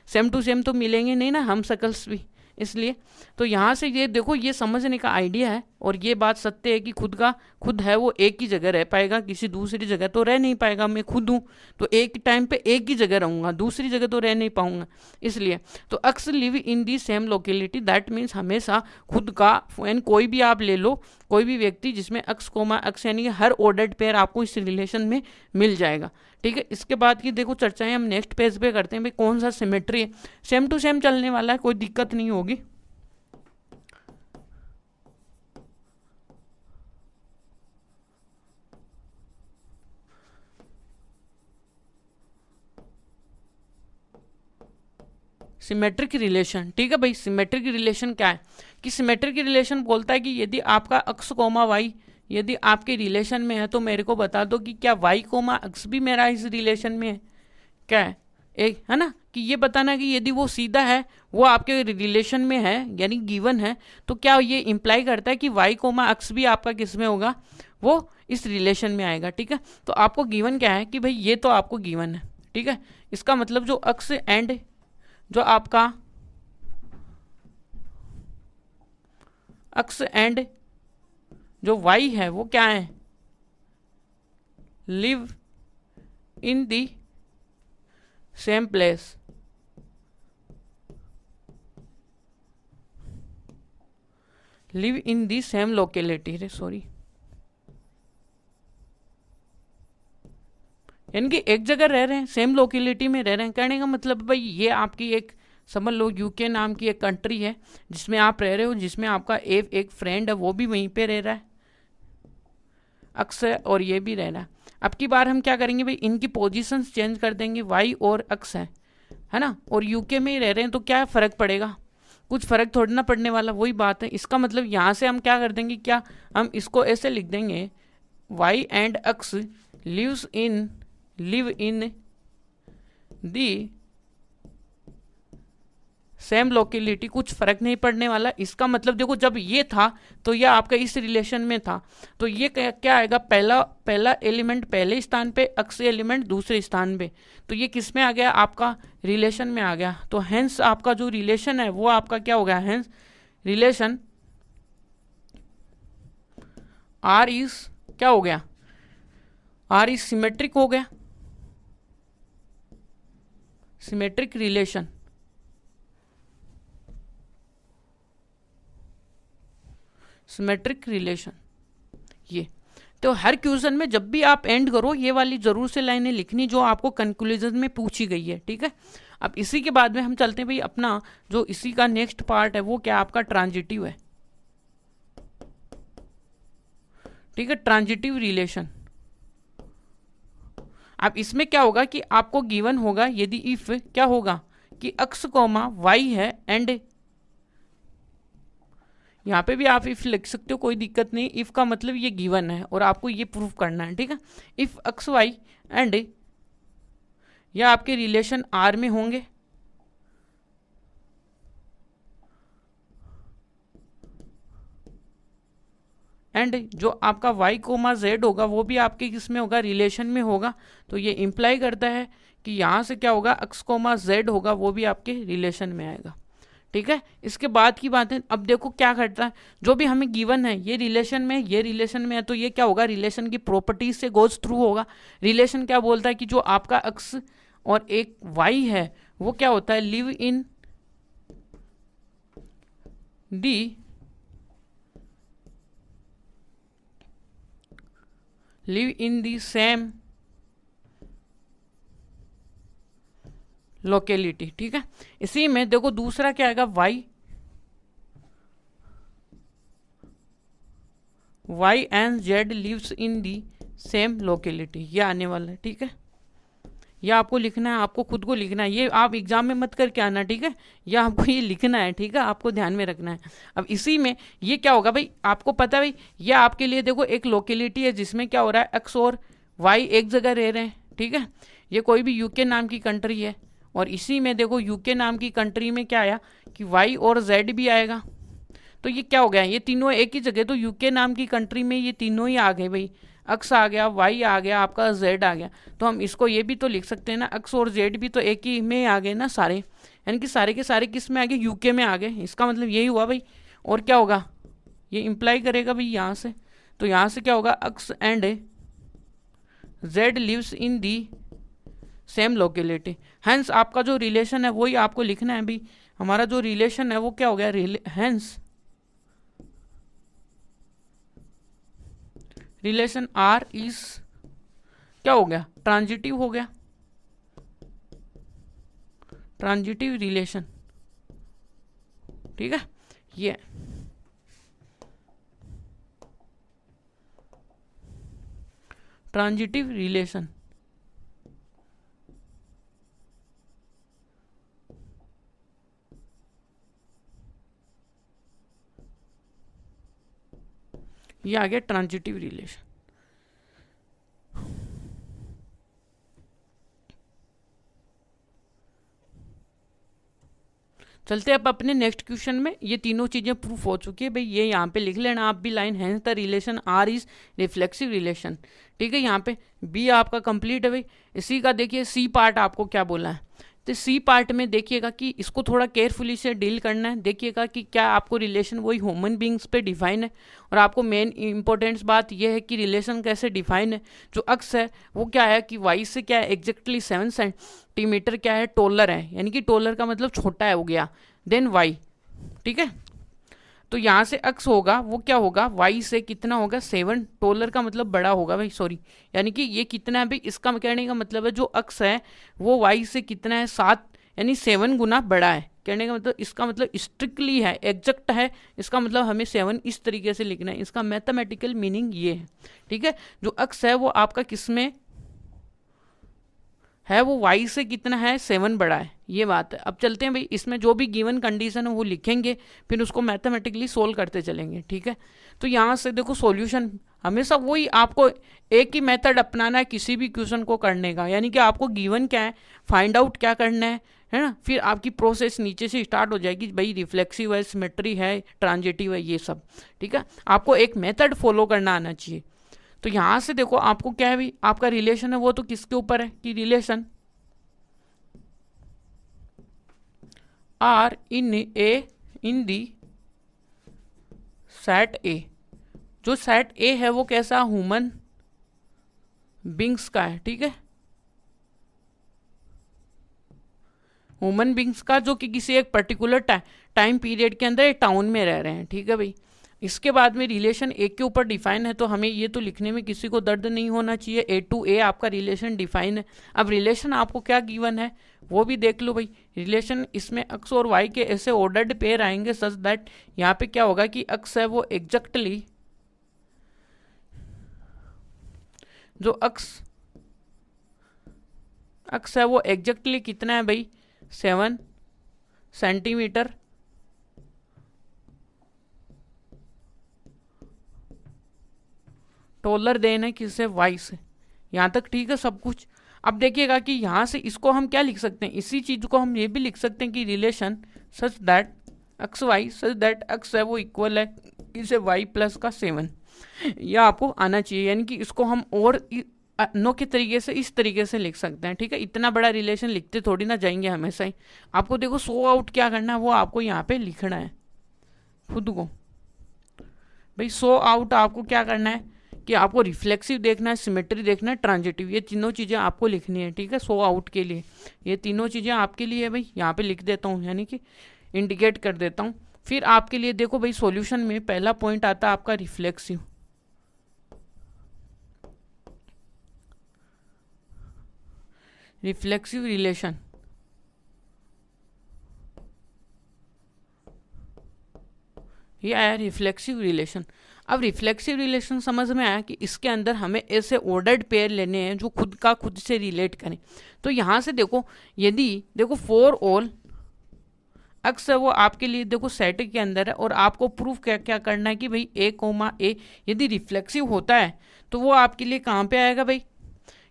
सेम टू सेम तो मिलेंगे नहीं ना हम शकल्स भी, इसलिए तो यहाँ से ये देखो ये समझने का आइडिया है और ये बात सत्य है कि खुद का खुद है वो एक ही जगह रह पाएगा, किसी दूसरी जगह तो रह नहीं पाएगा। मैं खुद हूँ तो एक टाइम पे एक ही जगह रहूँगा, दूसरी जगह तो रह नहीं पाऊंगा। इसलिए तो x live in the same locality, that means हमेशा खुद का, यानी कोई भी आप ले लो कोई भी व्यक्ति जिसमें एक्स कोमा एक्स, यानी कि हर ऑर्डर्ड पेयर आपको इस रिलेशन में मिल जाएगा, ठीक है। इसके बाद की देखो चर्चाएं हम नेक्स्ट पेज पे करते हैं भाई कौन सा सिमेट्री है, सेम टू सेम चलने वाला है, कोई दिक्कत नहीं होगी। सिमेट्रिक रिलेशन, ठीक है भाई। सिमेट्रिक रिलेशन क्या है कि सिमेट्रिक रिलेशन बोलता है कि यदि आपका एक्स कोमा वाई यदि आपके रिलेशन में है तो मेरे को बता दो कि क्या वाई कोमा एक्स भी मेरा इस रिलेशन में है, क्या है एक है ना, कि ये बताना कि यदि वो सीधा है वो आपके रिलेशन में है यानी गिवन है, तो क्या ये इंप्लाई करता है कि वाई कोमा एक्स भी आपका किस में होगा, वो इस रिलेशन में आएगा, ठीक है। तो आपको गिवन क्या है कि भाई ये तो आपको गिवन है, ठीक है। इसका मतलब जो एक्स एंड जो आपका एक्स एंड जो वाई है वो क्या है, live in the same place, live in the same locality, रे सॉरी, यानी कि एक जगह रह रहे हैं, सेम लोकेलिटी में रह रहे हैं। कहने का मतलब भाई ये आपकी एक समझ लो यूके नाम की एक कंट्री है जिसमें आप रह रहे हो, जिसमें आपका एक फ्रेंड है वो भी वहीं पे रह रहा है, अक्स है, और ये भी रह रहा है। अब की बार हम क्या करेंगे भाई, इनकी पोजीशंस चेंज कर देंगे, वाई और अक्स है ना, और यूके में ही रह रहे हैं, तो क्या फ़र्क पड़ेगा, कुछ फ़र्क थोड़ी ना पड़ने वाला, वही बात है। इसका मतलब यहाँ से हम क्या कर देंगे, क्या हम इसको ऐसे लिख देंगे, Y and X live in the same locality, कुछ फर्क नहीं पड़ने वाला। इसका मतलब देखो जब ये था तो ये आपका इस रिलेशन में था, तो ये क्या आएगा, पहला एलिमेंट पहले स्थान पे, अक्स एलिमेंट दूसरे स्थान पे, तो ये किस में आ गया, आपका रिलेशन में आ गया। तो हेंस आपका जो रिलेशन है वो आपका क्या हो गया, हेंस रिलेशन आर इज क्या हो गया, आर इज सिमेट्रिक हो गया, सिमेट्रिक रिलेशन। सिमेट्रिक रिलेशन ये, तो हर क्वेश्चन में जब भी आप एंड करो ये वाली जरूर से लाइनें लिखनी जो आपको कंक्लूजन में पूछी गई है, ठीक है। अब इसी के बाद में हम चलते हैं भाई अपना जो इसी का नेक्स्ट पार्ट है वो क्या आपका ट्रांजिटिव है, ठीक है, ट्रांजिटिव रिलेशन। अब इसमें क्या होगा कि आपको गिवन होगा यदि इफ क्या होगा कि अक्स कोमा वाई है एंड, यहाँ पे भी आप इफ लिख सकते हो कोई दिक्कत नहीं, इफ का मतलब ये गिवन है और आपको ये प्रूफ करना है, ठीक है। इफ अक्स वाई एंड या आपके रिलेशन आर में होंगे, एंड जो आपका y कोमा z होगा वो भी आपके किस में होगा, रिलेशन में होगा। तो ये इंप्लाई करता है कि यहाँ से क्या होगा, x कोमा z होगा वो भी आपके रिलेशन में आएगा, ठीक है। इसके बाद की बात है, अब देखो क्या करता है, जो भी हमें गिवन है ये रिलेशन में, ये रिलेशन में है, तो ये क्या होगा, रिलेशन की प्रॉपर्टीज से गोज थ्रू होगा। रिलेशन क्या बोलता है कि जो आपका x और एक y है वो क्या होता है, live in the same locality, ठीक है। इसी में देखो दूसरा क्या आएगा, Y and Z lives in the same locality, ये आने वाला है, ठीक है। ये आपको लिखना है, आपको खुद को लिखना है, ये आप एग्जाम में मत करके आना, ठीक है, ये आपको ये लिखना है, ठीक है, आपको ध्यान में रखना है। अब इसी में ये क्या होगा भाई, आपको पता है भाई ये आपके लिए देखो एक लोकेलिटी है जिसमें क्या हो रहा है, एक्स और वाई एक जगह रह रहे हैं, ठीक है। ये कोई भी यूके नाम की कंट्री है और इसी में देखो यूके नाम की कंट्री में क्या आया कि वाई और जेड भी आएगा, तो ये क्या हो गया, ये तीनों एक ही जगह, तो यूके नाम की कंट्री में ये तीनों ही आ गए भाई, अक्स आ गया, वाई आ गया, आपका जेड आ गया। तो हम इसको ये भी तो लिख सकते हैं ना, अक्स और जेड भी तो एक ही में आ गए ना सारे, यानी कि सारे के सारे किस में आ गए, यूके में आ गए। इसका मतलब यही हुआ भाई, और क्या होगा, ये इंप्लाई करेगा भाई यहाँ से, तो यहाँ से क्या होगा, X and Z lives in the same locality. Hence आपका जो रिलेशन है वही आपको लिखना है भाई, हमारा जो रिलेशन है वो क्या हो गया, हैंस रिलेशन आर इज क्या हो गया, ट्रांजिटिव हो गया, ट्रांजिटिव रिलेशन, ठीक है। ये ट्रांजिटिव रिलेशन, ये आ गया ट्रांजिटिव रिलेशन। चलते अब अपने नेक्स्ट क्वेश्चन में, ये तीनों चीजें प्रूफ हो चुकी है भाई, ये यहाँ पे लिख लेना आप भी line, hence the relation R is reflexive relation, ठीक है। यहाँ पे बी आपका कंप्लीट है भाई। इसी का देखिए सी पार्ट आपको क्या बोला है, तो सी पार्ट में देखिएगा कि इसको थोड़ा केयरफुली से डील करना है, देखिएगा कि क्या आपको रिलेशन वही ह्यूमन बींग्स पे डिफाइन है, और आपको मेन इंपॉर्टेंट बात यह है कि रिलेशन कैसे डिफाइन है, जो अक्स है वो क्या है कि वाई से क्या है एग्जैक्टली 7 सेंटीमीटर क्या है टोलर है, यानी कि टोलर का मतलब छोटा है हो गया देन वाई, ठीक है। तो यहाँ से अक्स होगा वो क्या होगा, वाई से कितना होगा 7, टोलर का मतलब बड़ा होगा भाई, सॉरी, यानी कि ये कितना है भाई, इसका कहने का मतलब है जो अक्स है वो वाई से कितना है 7, यानी 7 गुना बड़ा है। कहने का मतलब इसका मतलब स्ट्रिक्टली है, एग्जैक्ट है, इसका मतलब हमें 7 इस तरीके से लिखना है, इसका मैथमेटिकल मीनिंग ये है। ठीक है, जो अक्स है वो आपका किस में है, वो वाई से कितना है 7 बड़ा है, ये बात है। अब चलते हैं भाई, इसमें जो भी गिवन कंडीशन है वो लिखेंगे, फिर उसको मैथमेटिकली सोल्व करते चलेंगे। ठीक है, तो यहाँ से देखो सॉल्यूशन हमेशा वही, आपको एक ही मेथड अपनाना है किसी भी क्वेश्चन को करने का, यानी कि आपको गिवन क्या है, फाइंड आउट क्या करना है ना, फिर आपकी प्रोसेस नीचे से स्टार्ट हो जाएगी, भाई रिफ्लेक्सिव है, सिमेट्री है, ट्रांजिटिव है, ये सब। ठीक है, आपको एक मेथड फॉलो करना आना चाहिए। तो यहाँ से देखो आपको क्या है भाई, आपका रिलेशन है वो तो किसके ऊपर है कि relation R in the set A, जो सेट ए है वो कैसा, ह्यूमन बींग्स का है। ठीक है, ह्यूमन बींग्स का जो कि किसी एक पर्टिकुलर टाइम पीरियड के अंदर एक टाउन में रह रहे हैं। ठीक है भाई, इसके बाद में रिलेशन ए के ऊपर डिफाइन है, तो हमें ये तो लिखने में किसी को दर्द नहीं होना चाहिए, ए टू ए आपका रिलेशन डिफाइन है। अब रिलेशन आपको क्या गिवन है वो भी देख लो भाई, रिलेशन इसमें एक्स और वाई के ऐसे ऑर्डर्ड पेयर आएंगे सच दैट यहाँ पे क्या होगा कि एक्स है वो एग्जैक्टली, जो एक्स है वो एग्जैक्टली कितना है भाई 7 सेंटीमीटर टॉलर देन है किससे, वाई से। यहाँ तक ठीक है सब कुछ। अब देखिएगा कि यहाँ से इसको हम क्या लिख सकते हैं, इसी चीज को हम ये भी लिख सकते हैं कि relation such that X Y, such that X है वो इक्वल है इसे वाई प्लस का 7, यह आपको आना चाहिए। यानी कि इसको हम और नो के तरीके से इस तरीके से लिख सकते हैं। ठीक है, इतना बड़ा रिलेशन लिखते थोड़ी ना जाएंगे हमेशा ही, आपको देखो सो आउट क्या करना है वो आपको यहाँ पे लिखना है खुद को भाई। सो आउट आपको क्या करना है कि आपको रिफ्लेक्सिव देखना है, सिमेट्री देखना है, ट्रांजिटिव, ये तीनों चीज़ें आपको लिखनी है। ठीक है, सो आउट के लिए ये तीनों चीज़ें आपके लिए है भाई, यहाँ पे लिख देता हूँ, यानी कि इंडिकेट कर देता हूँ। फिर आपके लिए देखो भाई सॉल्यूशन में पहला पॉइंट आता है आपका रिफ्लेक्सिव, रिफ्लेक्सिव रिलेशन। ये आया रिफ्लेक्सिव रिलेशन। अब रिफ्लेक्सिव रिलेशन समझ में आया कि इसके अंदर हमें ऐसे ऑर्डर्ड पेयर लेने हैं जो खुद का खुद से रिलेट करें। तो यहाँ से देखो, यदि देखो फॉर ऑल एक्स है वो आपके लिए देखो सेट के अंदर है, और आपको प्रूफ क्या क्या करना है कि भाई ए कोमा ए यदि रिफ्लेक्सिव होता है तो वो आपके लिए कहाँ पे आएगा भाई,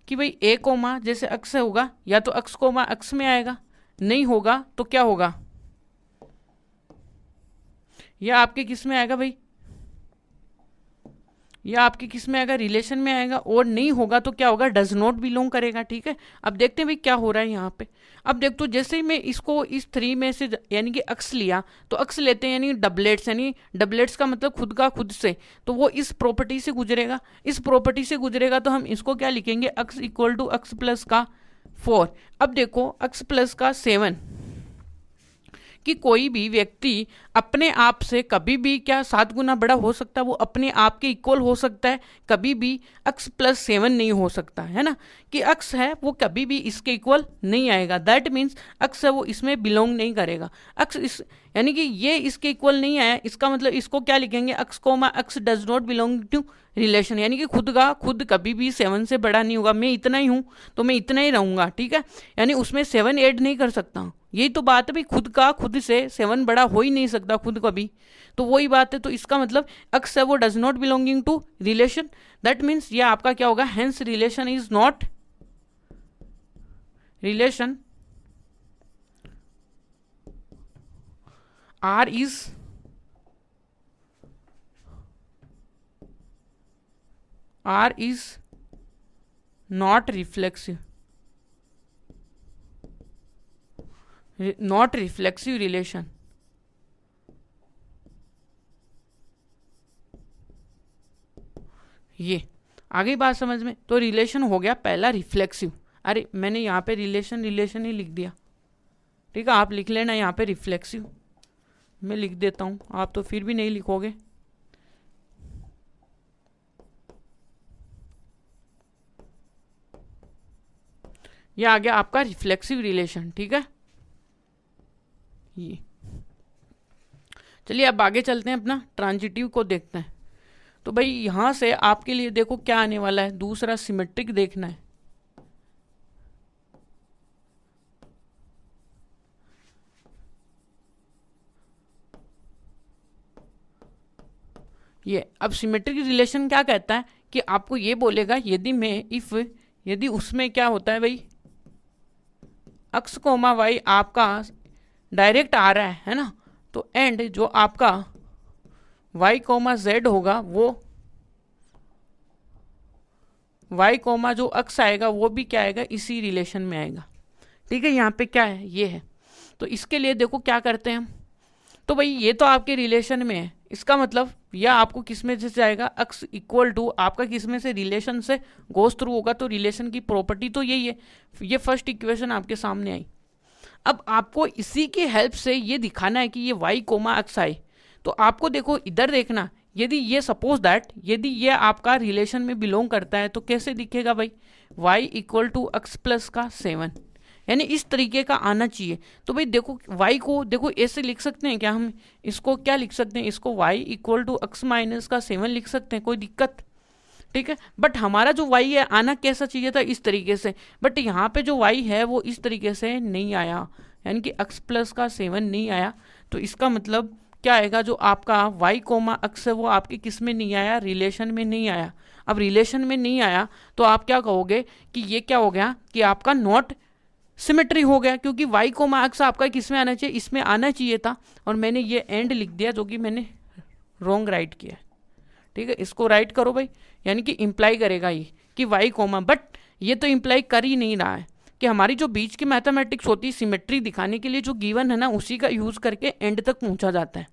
कि भाई ए कोमा जैसे एक्स होगा या तो एक्स कोमा एक्स में आएगा, नहीं होगा तो क्या होगा, यह आपके किस में आएगा भाई, या आपके किस में आएगा, रिलेशन में आएगा, और नहीं होगा तो क्या होगा, डज नॉट बिलोंग करेगा। ठीक है, अब देखते हैं भाई क्या हो रहा है यहाँ पे। अब देख तो जैसे ही मैं इसको इस 3 में से यानी कि अक्स लिया, तो अक्स लेते हैं यानी डबलेट्स, यानी डबलेट्स का मतलब खुद का खुद से, तो वो इस प्रॉपर्टी से गुजरेगा, इस प्रॉपर्टी से गुजरेगा तो हम इसको क्या लिखेंगे, अक्स इक्वल टू अक्स प्लस का 4। अब देखो अक्स प्लस का 7 कि कोई भी व्यक्ति अपने आप से कभी भी क्या 7 गुना बड़ा हो सकता है, वो अपने आप के इक्वल हो सकता है, कभी भी x प्लस 7 नहीं हो सकता है ना, कि x है वो कभी भी इसके इक्वल नहीं आएगा। दैट मीन्स x है वो इसमें बिलोंग नहीं करेगा, x इस यानी कि ये इसके इक्वल नहीं आया, इसका मतलब इसको क्या लिखेंगे, x comma x does not belong to relation, यानी कि खुद का खुद कभी भी 7 से बड़ा नहीं होगा। मैं इतना ही हूँ तो मैं इतना ही रहूँगा। ठीक है, यानी उसमें 7 ऐड नहीं कर सकता हूँ, यही तो बात है भाई, खुद का खुद से 7 बड़ा हो ही नहीं सकता खुद कभी, तो वही बात है। तो इसका मतलब x है वो does not belonging to relation, that means ये आपका क्या होगा, hence relation is not relation R is not reflexive, not reflexive relation। ये आ गई बात समझ में। तो रिलेशन हो गया पहला रिफ्लेक्सिव, अरे मैंने यहाँ पे रिलेशन ही लिख दिया, ठीक है, आप लिख लेना यहाँ पे रिफ्लेक्सिव। मैं लिख देता हूँ, आप तो फिर भी नहीं लिखोगे। ये आ गया आपका रिफ्लेक्सिव रिलेशन, ठीक है। ये चलिए अब आगे चलते हैं, अपना ट्रांजिटिव को देखते हैं। तो भाई यहाँ से आपके लिए देखो क्या आने वाला है, दूसरा सिमेट्रिक देखना है। ये अब सिमेट्रिक रिलेशन क्या कहता है कि आपको ये बोलेगा यदि मैं यदि उसमें क्या होता है भाई, एक्स कोमा वाई आपका डायरेक्ट आ रहा है ना, तो एंड जो आपका y कोमा जेड होगा वो y कोमा जो अक्स आएगा वो भी क्या आएगा, इसी रिलेशन में आएगा, ठीक है। यहाँ पे क्या है, ये है। तो इसके लिए देखो क्या करते हैं हम, तो भाई ये तो आपके रिलेशन में है, इसका मतलब यह आपको किस में से जाएगा, अक्स इक्वल टू आपका किस में से, रिलेशन से गोस थ्रू होगा। तो रिलेशन की प्रॉपर्टी तो यही है, ये फर्स्ट इक्वेशन आपके सामने आई। अब आपको इसी की हेल्प से ये दिखाना है कि ये y कोमा अक्स आए। तो आपको देखो इधर देखना, यदि ये सपोज दैट यदि ये आपका रिलेशन में बिलोंग करता है तो कैसे दिखेगा भाई, y equal to X plus का 7, यानी इस तरीके का आना चाहिए। तो भाई देखो y को देखो ऐसे लिख सकते हैं क्या, हम इसको क्या लिख सकते हैं, इसको y equal to X minus का 7 लिख सकते हैं, कोई दिक्कत, ठीक है। बट हमारा जो y है आना कैसा चाहिए था, इस तरीके से, बट यहाँ पे जो y है वो इस तरीके से नहीं आया, यानी कि अक्स प्लस का 7 नहीं आया। तो इसका मतलब क्या आएगा, जो आपका y कोमा अक्स है वो आपके किस में नहीं आया, रिलेशन में नहीं आया। अब रिलेशन में नहीं आया तो आप क्या कहोगे कि ये क्या हो गया कि आपका नॉट सिमेट्री हो गया, क्योंकि y कोमा अक्स आपका किस में आना चाहिए, इसमें आना चाहिए था, और मैंने ये एंड लिख दिया जो कि मैंने रॉन्ग राइट किया, ठीक है। इसको राइट करो भाई, यानी कि इंप्लाई करेगा ये कि y कोमा, बट ये तो इंप्लाई कर ही नहीं रहा है कि हमारी जो बीच की मैथमेटिक्स होती है सिमेट्री दिखाने के लिए जो गिवन है ना, उसी का यूज़ करके एंड तक पहुंचा जाता है।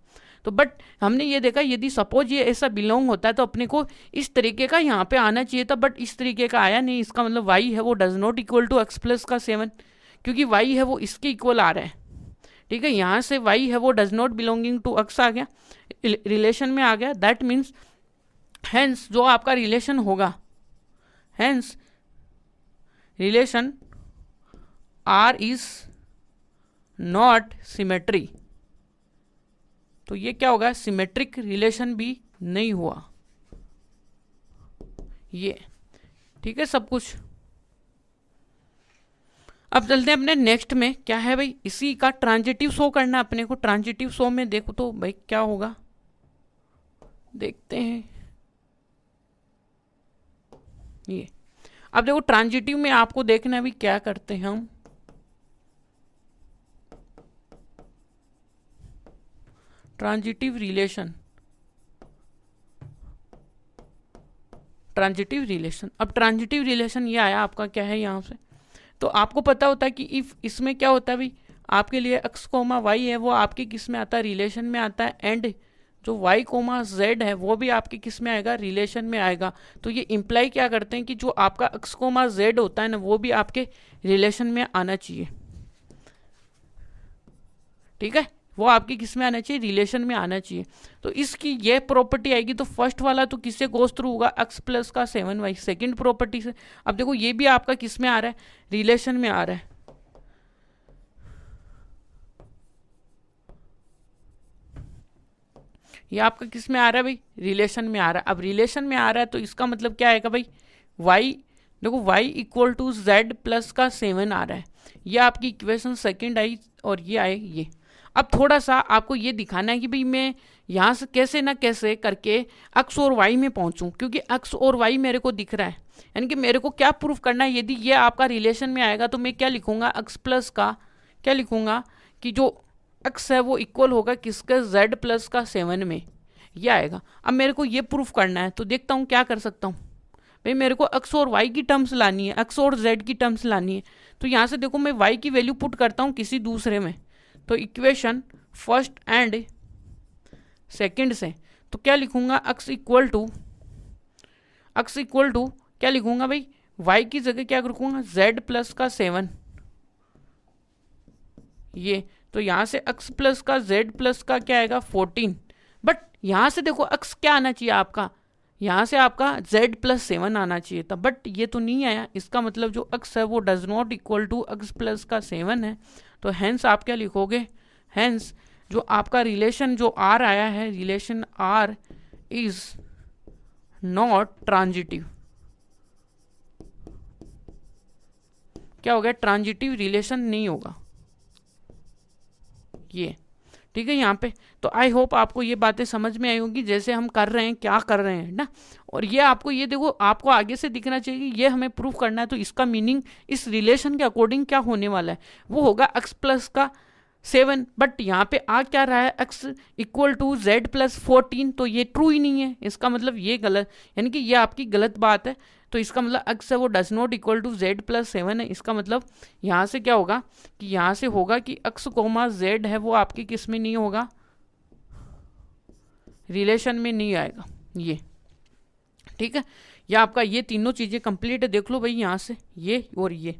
तो बट हमने ये देखा यदि सपोज ये ऐसा बिलोंग होता है तो अपने को इस तरीके का यहाँ पे आना चाहिए था, बट इस तरीके का आया नहीं। इसका मतलब y है वो does not equal to X plus का 7, क्योंकि y है वो इसके इक्वल आ रहा है, ठीक है। यहाँ से y है वो does not belonging to X आ गया, रिलेशन में आ गया। दैट मीन्स हेंस जो आपका रिलेशन होगा, hence relation R is not symmetry. तो ये क्या होगा, सिमेट्रिक रिलेशन भी नहीं हुआ, ये ठीक है सब कुछ। अब चलते हैं अपने नेक्स्ट में, क्या है भाई, इसी का ट्रांजिटिव शो करना अपने को। ट्रांजिटिव शो में देखो तो भाई क्या होगा, देखते हैं ये। अब देखो ट्रांजिटिव में आपको देखना है भी क्या करते हैं हम, ट्रांजिटिव रिलेशन, ट्रांजिटिव रिलेशन। अब ट्रांजिटिव रिलेशन ये आया आपका क्या है यहाँ से, तो आपको पता होता है कि इफ इसमें क्या होता है भाई, आपके लिए एक्स कोमा वाई है वो आपके किस में आता है, रिलेशन में आता है, एंड जो y कोमा z है वो भी आपके किस में आएगा, रिलेशन में आएगा। तो ये इंप्लाई क्या करते हैं कि जो आपका x कोमा z होता है ना वो भी आपके रिलेशन में आना चाहिए, ठीक है। वो आपके किस में आना चाहिए, रिलेशन में आना चाहिए। तो इसकी ये प्रॉपर्टी आएगी, तो फर्स्ट वाला तो किससे गोस थ्रू होगा, x प्लस का 7y, सेकेंड प्रॉपर्टी से। अब देखो ये भी आपका किस में आ रहा है, रिलेशन में आ रहा है, ये आपका किस में आ रहा है भाई, रिलेशन में आ रहा है। अब रिलेशन में आ रहा है तो इसका मतलब क्या आएगा भाई, y देखो y equal to z plus का 7 आ रहा है, ये आपकी इक्वेशन सेकंड आई, और ये आए ये। अब थोड़ा सा आपको ये दिखाना है कि भाई मैं यहाँ से कैसे ना कैसे करके x और y में पहुँचूँ, क्योंकि x और y मेरे को दिख रहा है, यानी कि मेरे को क्या प्रूफ करना है। यदि ये आपका रिलेशन में आएगा तो मैं क्या लिखूंगा, x प्लस का क्या लिखूंगा कि जो x है वो इक्वल होगा किसका, z प्लस का 7 में, ये आएगा। अब मेरे को ये प्रूफ करना है, तो देखता हूँ क्या कर सकता हूँ भाई। मेरे को x और y की टर्म्स लानी है, x और z की टर्म्स लानी है। तो यहाँ से देखो मैं y की वैल्यू पुट करता हूँ किसी दूसरे में, तो इक्वेशन फर्स्ट एंड सेकंड से तो क्या लिखूंगा, x इक्वल टू क्या लिखूंगा भाई, y की जगह क्या लिखूंगा, z प्लस का 7, ये। तो यहाँ से x प्लस का z प्लस का क्या आएगा 14। बट यहाँ से देखो x क्या आना चाहिए आपका, यहाँ से आपका z प्लस 7 आना चाहिए था, बट ये तो नहीं आया। इसका मतलब जो x है वो does not equal to x plus का 7 है। तो हैंस आप क्या लिखोगे, हैंस जो आपका रिलेशन जो r आया है, relation r is not transitive. क्या हो गया, ट्रांजिटिव रिलेशन नहीं होगा ये, ठीक है यहाँ पे। तो आई होप आपको ये बातें समझ में आई होंगी, जैसे हम कर रहे हैं, क्या कर रहे हैं ना। और ये आपको ये देखो, आपको आगे से दिखना चाहिए, ये हमें प्रूफ करना है, तो इसका मीनिंग इस रिलेशन के अकॉर्डिंग क्या होने वाला है, वो होगा x प्लस का 7। बट यहाँ पे आ क्या रहा है, x equal to z plus 14, तो ये ट्रू ही नहीं है। इसका मतलब ये गलत, यानी कि ये आपकी गलत बात है। तो इसका मतलब x है वो does not equal to z plus 7 है। इसका मतलब यहाँ से क्या होगा कि यहाँ से होगा कि x कोमा z है वो आपकी किस में नहीं होगा, रिलेशन में नहीं आएगा ये, ठीक है। या आपका ये तीनों चीज़ें कंप्लीट है, देख लो भाई यहाँ से ये और ये।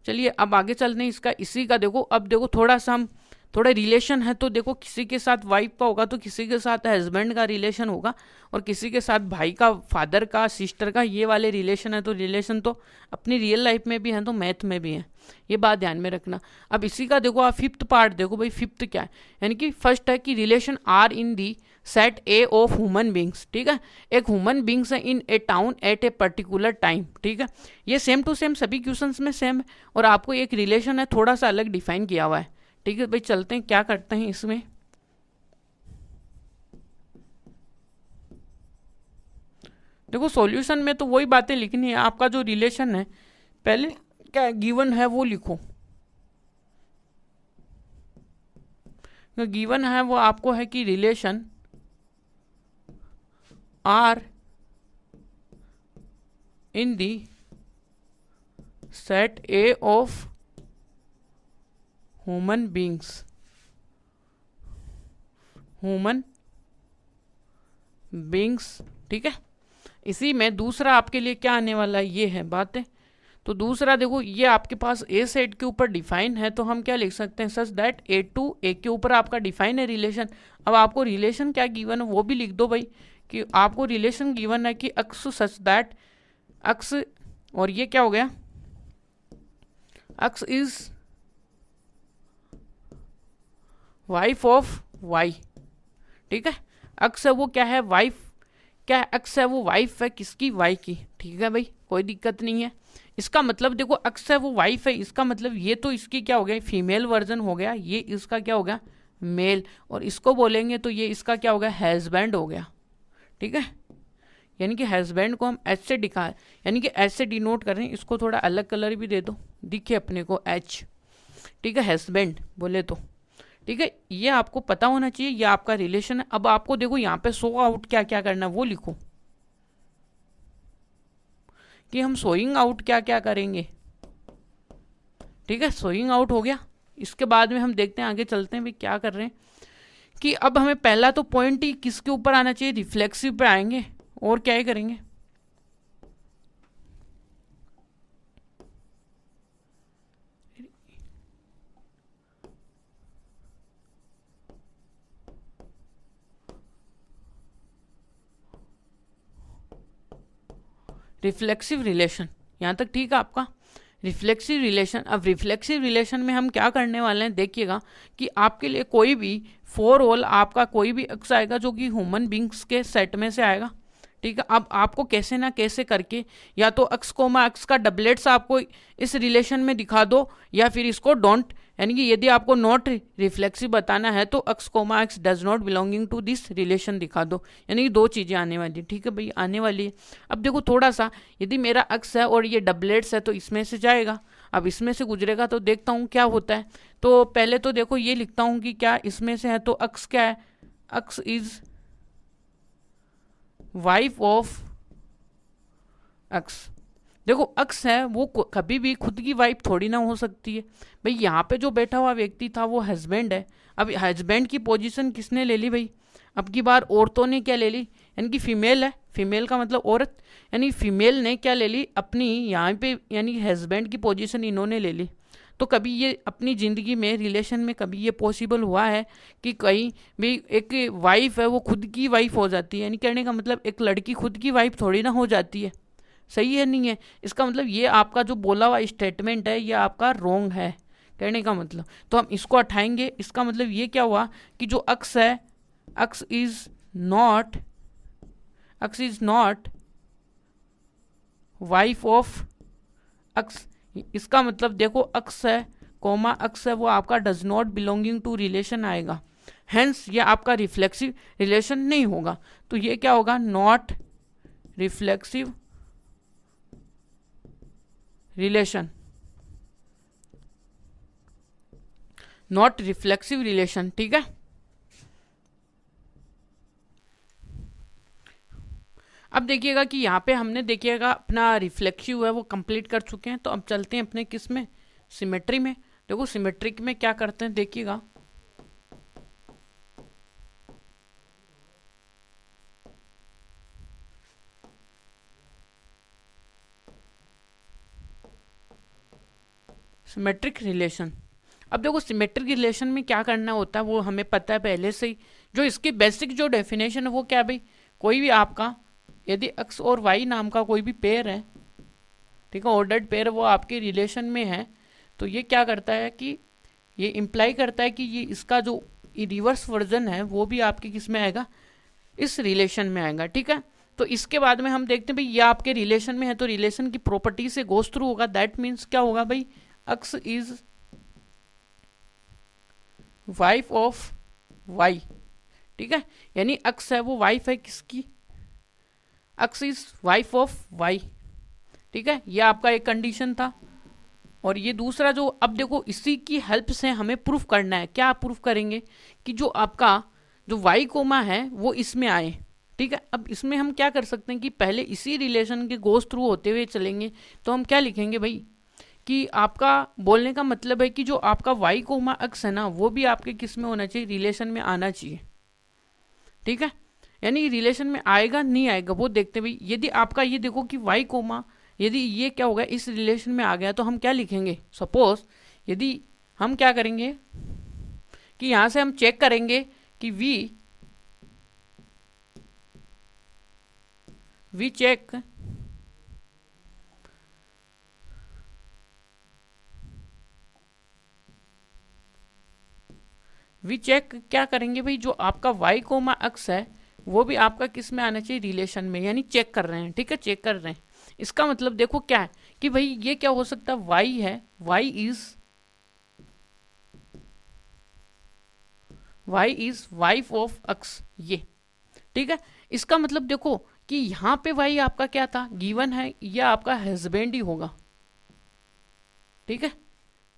चलिए अब आगे चलते हैं इसका, इसी का देखो। अब देखो थोड़ा सा हम थोड़ा रिलेशन है, तो देखो किसी के साथ वाइफ का होगा तो किसी के साथ हस्बैंड का रिलेशन होगा, और किसी के साथ भाई का, फादर का, सिस्टर का, ये वाले रिलेशन है। तो रिलेशन तो अपनी रियल लाइफ में भी है तो मैथ में भी है, ये बात ध्यान में रखना। अब इसी का देखो आप फिफ्थ पार्ट देखो भाई, फिफ्थ क्या है, यानी कि फर्स्ट है कि relation R in the set A of human beings, ठीक है। एक ह्यूमन बींग्स है in a town at a particular time, ठीक है। ये सेम टू सेम सभी क्वेश्चंस में सेम है, और आपको एक रिलेशन है थोड़ा सा अलग डिफाइन किया हुआ है, ठीक है भाई। चलते हैं क्या करते हैं इसमें। देखो सॉल्यूशन में तो वही बातें लिखनी है, आपका जो रिलेशन है पहले क्या गिवन है वो लिखो। जो गिवन है वो आपको है कि relation R in the set A of human beings, human beings, ठीक है। इसी में दूसरा आपके लिए क्या आने वाला है, ये है बातें। तो दूसरा देखो, ये आपके पास ए सेट के ऊपर डिफाइन है, तो हम क्या लिख सकते हैं, सच दैट ए टू ए के ऊपर आपका डिफाइन है रिलेशन। अब आपको रिलेशन क्या गिवन है वो भी लिख दो भाई, कि आपको रिलेशन गिवन है कि अक्स सच दैट अक्स, और ये क्या हो गया, अक्स इज वाइफ ऑफ वाई, ठीक है। अक्स है वो क्या है, वाइफ, क्या अक्स है वो वाइफ है किसकी, वाई की, ठीक है भाई, कोई दिक्कत नहीं है। इसका मतलब देखो अक्स है वो वाइफ है, इसका मतलब ये तो इसकी क्या हो गया, फीमेल वर्जन हो गया, ये इसका क्या हो गया, मेल, और इसको बोलेंगे तो ये इसका क्या हो गया, हस्बैंड हो गया, ठीक है। यानी कि हस्बैंड को हम एच से दिखा, यानी कि एच से डिनोट कर रहे हैं, इसको थोड़ा अलग कलर भी दे दो, दिखे अपने को एच, ठीक है, हस्बैंड बोले तो, ठीक है। ये आपको पता होना चाहिए, ये आपका रिलेशन है। अब आपको देखो यहाँ पे सो आउट क्या क्या करना है वो लिखो, कि हम सोइंग आउट क्या क्या करेंगे, ठीक है। सोइंग आउट हो गया, इसके बाद में हम देखते हैं आगे चलते हैं भी क्या कर रहे हैं। कि अब हमें पहला तो पॉइंट ही किसके ऊपर आना चाहिए, रिफ्लेक्सिव पे आएंगे, और क्या ही करेंगे। रिफ्लेक्सिव रिलेशन, यहाँ तक ठीक है आपका, रिफ्लेक्सिव रिलेशन। अब रिफ्लेक्सिव रिलेशन में हम क्या करने वाले हैं, देखिएगा कि आपके लिए कोई भी फॉर ऑल आपका कोई भी अक्स आएगा जो कि ह्यूमन बींग्स के सेट में से आएगा, ठीक है। अब आपको कैसे ना कैसे करके या तो अक्स कोमा अक्स का डबलेट्स आपको इस रिलेशन में दिखा दो, या फिर इसको डोंट, यानी कि यदि आपको नॉट रिफ्लेक्सिव बताना है तो X comma X does not belonging to this relation दिखा दो, यानी कि दो चीज़ें आने वाली, ठीक है भाई, आने वाली है। अब देखो थोड़ा सा, यदि मेरा अक्स है और ये डबलेट्स है तो इसमें से जाएगा, अब इसमें से गुजरेगा तो देखता हूँ क्या होता है। तो पहले तो देखो ये लिखता हूँ कि क्या इसमें से है, तो अक्स क्या है, अक्स इज वाइफ ऑफ अक्स। देखो अक्स है वो कभी भी खुद की वाइफ थोड़ी ना हो सकती है भाई, यहाँ पे जो बैठा हुआ व्यक्ति था वो हस्बैंड है। अब हस्बैंड की पोजीशन किसने ले ली भाई, अब की बार औरतों ने क्या ले ली, यानी कि फीमेल है, फीमेल का मतलब औरत, यानी फीमेल ने क्या ले ली अपनी यहाँ पे, यानी हस्बैंड की पोजीशन इन्होंने ले ली। तो कभी ये अपनी ज़िंदगी में रिलेशन में कभी ये पॉसिबल हुआ है कि कहीं भी एक वाइफ है वो खुद की वाइफ हो जाती है? यानी कहने का मतलब एक लड़की खुद की वाइफ थोड़ी ना हो जाती है, सही है नहीं है? इसका मतलब ये आपका जो बोला हुआ स्टेटमेंट है ये आपका रॉन्ग है कहने का मतलब। तो हम इसको हटाएंगे। इसका मतलब ये क्या हुआ कि जो अक्स है, अक्स इज नॉट वाइफ ऑफ अक्स। इसका मतलब देखो अक्स है कोमा अक्स है वो आपका does not belonging to relation आएगा, हेंस ये आपका रिफ्लेक्सिव रिलेशन नहीं होगा। तो ये क्या होगा, not reflexive relation, not reflexive relation, ठीक है। अब देखिएगा कि यहाँ पे हमने देखिएगा अपना रिफ्लेक्सिव है वो कंप्लीट कर चुके हैं। तो अब चलते हैं अपने किस में, सिमेट्री में। देखो सिमेट्रिक में क्या करते हैं देखिएगा, सिमेट्रिक रिलेशन। अब देखो सिमेट्रिक रिलेशन में क्या करना होता है वो हमें पता है पहले से ही। जो इसकी बेसिक जो डेफिनेशन है वो क्या भाई, कोई भी आपका यदि एक्स और वाई नाम का कोई भी पेयर है, ठीक है, ऑर्डर्ड पेयर, वो आपके रिलेशन में है, तो ये क्या करता है कि ये इम्प्लाई करता है कि ये इसका जो रिवर्स वर्जन है वो भी आपके किस में आएगा, इस रिलेशन में आएगा, ठीक है। तो इसके बाद में हम देखते हैं भाई ये आपके रिलेशन में है तो रिलेशन की प्रॉपर्टी से गोस थ्रू होगा। दैट मीन्स क्या होगा भाई, X is wife of Y, ठीक है, यानी एक्स है वो वाइफ है किसकी, X is wife of Y, ठीक है। ये आपका एक कंडीशन था। और ये दूसरा जो, अब देखो इसी की हेल्प से हमें प्रूफ करना है, क्या प्रूफ करेंगे कि जो आपका जो वाई कोमा है वो इसमें आए, ठीक है। अब इसमें हम क्या कर सकते हैं कि पहले इसी रिलेशन के गोस थ्रू होते हुए चलेंगे। तो हम क्या लिखेंगे भाई कि आपका बोलने का मतलब है कि जो आपका वाई कोमा एक्स है ना वो भी आपके किस में होना चाहिए, रिलेशन में आना चाहिए, ठीक है। यानी रिलेशन में आएगा नहीं आएगा वो देखते भाई। यदि आपका ये देखो कि वाई कोमा यदि ये क्या होगा इस रिलेशन में आ गया तो हम क्या लिखेंगे, सपोज यदि हम क्या करेंगे कि यहां से हम चेक करेंगे कि वी चेक क्या करेंगे भाई, जो आपका वाई कोमा एक्स है वो भी आपका किस में आना चाहिए, रिलेशन में, यानी चेक कर रहे हैं, ठीक है, चेक कर रहे हैं। इसका मतलब देखो क्या है कि भाई ये क्या हो सकता है, वाई है, Y is wife of X, ये ठीक है। इसका मतलब देखो कि यहां पे वाई आपका क्या था, गिवन है, यह आपका हस्बैंड ही होगा, ठीक है,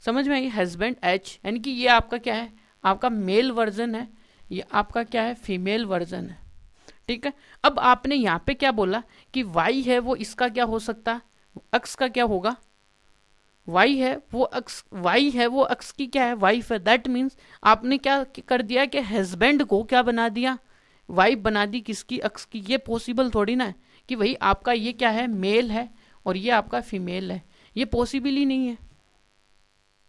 समझ में आई, हस्बैंड एच, यानी कि ये आपका क्या है, आपका मेल वर्जन है, ये आपका क्या है, फीमेल वर्जन है, ठीक है। अब आपने यहाँ पे क्या बोला कि वाई है वो इसका क्या हो सकता है, अक्स का क्या होगा, वाई है वो अक्स की क्या है, वाइफ है। दैट मीन्स आपने क्या कर दिया कि हस्बैंड को क्या बना दिया, वाइफ बना दी किसकी, अक्स की। ये पॉसिबल थोड़ी ना है कि भाई आपका ये क्या है, मेल है और ये आपका फीमेल है, ये पॉसिबल ही नहीं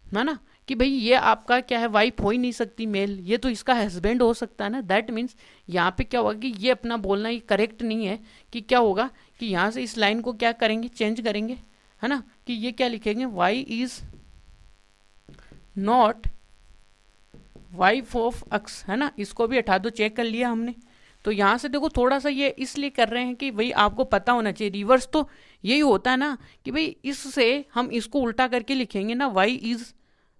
है ना, कि भाई ये आपका क्या है, वाइफ हो ही नहीं सकती मेल, ये तो इसका हस्बैंड हो सकता है ना। दैट मीन्स यहाँ पे क्या होगा कि ये अपना बोलना ही करेक्ट नहीं है, कि क्या होगा कि यहाँ से इस लाइन को क्या करेंगे, चेंज करेंगे, है ना, कि ये क्या लिखेंगे, Y is not wife of X, है ना, इसको भी हटा दो, चेक कर लिया हमने। तो यहाँ से देखो थोड़ा सा ये इसलिए कर रहे हैं कि भाई आपको पता होना चाहिए, रिवर्स तो यही होता है ना कि भाई इससे हम इसको उल्टा करके लिखेंगे ना, वाई इज,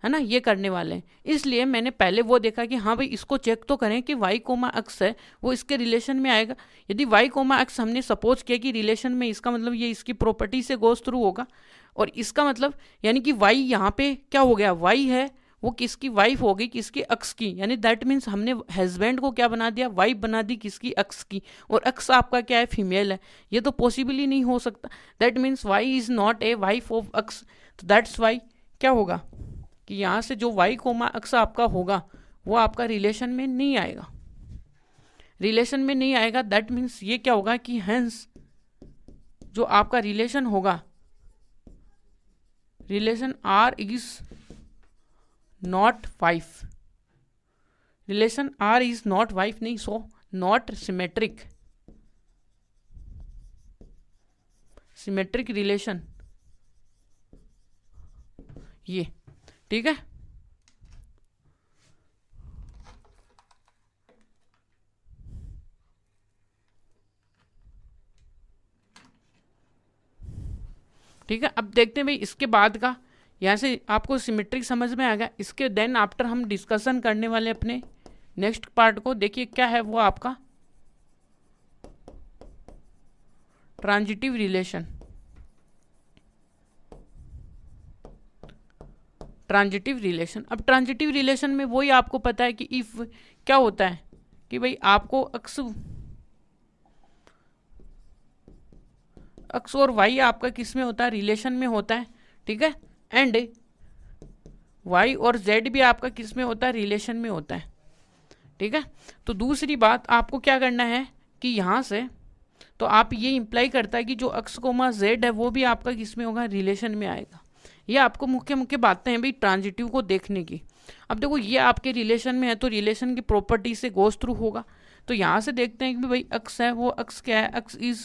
है ना, ये करने वाले हैं। इसलिए मैंने पहले वो देखा कि हाँ भाई इसको चेक तो करें कि वाई कोमा एक्स है वो इसके रिलेशन में आएगा। यदि वाई कोमा एक्स हमने सपोज किया कि रिलेशन में, इसका मतलब ये इसकी प्रॉपर्टी से गोस थ्रू होगा। और इसका मतलब यानी कि वाई यहाँ पे क्या हो गया, वाई है वो किसकी वाइफ हो गई, किसकी, अक्स की, यानी दैट मीन्स हमने हस्बैंड को क्या बना दिया, वाइफ बना दी किसकी, अक्स की, और अक्स आपका क्या है, फीमेल है। ये तो पॉसिबल ही नहीं हो सकता। That means Y is not a wife of X. तो दैट्स वाई क्या होगा कि यहाँ से जो वाई कोमा अक्स आपका होगा वो आपका रिलेशन में नहीं आएगा, रिलेशन में नहीं आएगा, दैट मीन्स ये क्या होगा कि हेंस जो आपका रिलेशन होगा, relation R is not wife, relation R is not wife नहीं, so not symmetric, symmetric relation, ये ठीक है। ठीक है, अब देखते हैं भाई इसके बाद का, यहाँ से आपको सिमेट्रिक समझ में आ गया। इसके देन आफ्टर हम डिस्कशन करने वाले अपने नेक्स्ट पार्ट को, देखिए क्या है वो आपका ट्रांजिटिव रिलेशन। ट्रांजिटिव रिलेशन, अब ट्रांजिटिव रिलेशन में वही आपको पता है कि इफ क्या होता है कि भाई आपको एक्स और वाई आपका किस में होता है, रिलेशन में होता है, ठीक है, एंड वाई और जेड भी आपका किस में होता है, रिलेशन में होता है, ठीक है। तो दूसरी बात आपको क्या करना है कि यहाँ से तो आप ये इंप्लाई करता है कि जो एक्स कोमा जेड है वो भी आपका किस में होगा, रिलेशन में आएगा। ये आपको मुख्य मुख्य बातें हैं भाई ट्रांजिटिव को देखने की। अब देखो ये आपके रिलेशन में है तो रिलेशन की प्रॉपर्टी से गोस थ्रू होगा। तो यहाँ से देखते हैं कि भाई एक्स है, वो एक्स क्या है, X is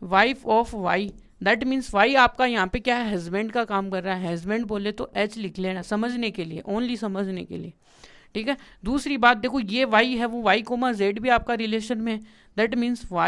wife of Y, that means Y आपका यहाँ पे क्या है, हस्बैंड का काम कर रहा है। हस्बैंड बोले तो एच लिख लेना समझने के लिए, ओनली समझने के लिए, ठीक है। दूसरी बात देखो ये वाई है, वो वाई कोमा जेड भी आपका रिलेशन में है, दैट मीन्स वाई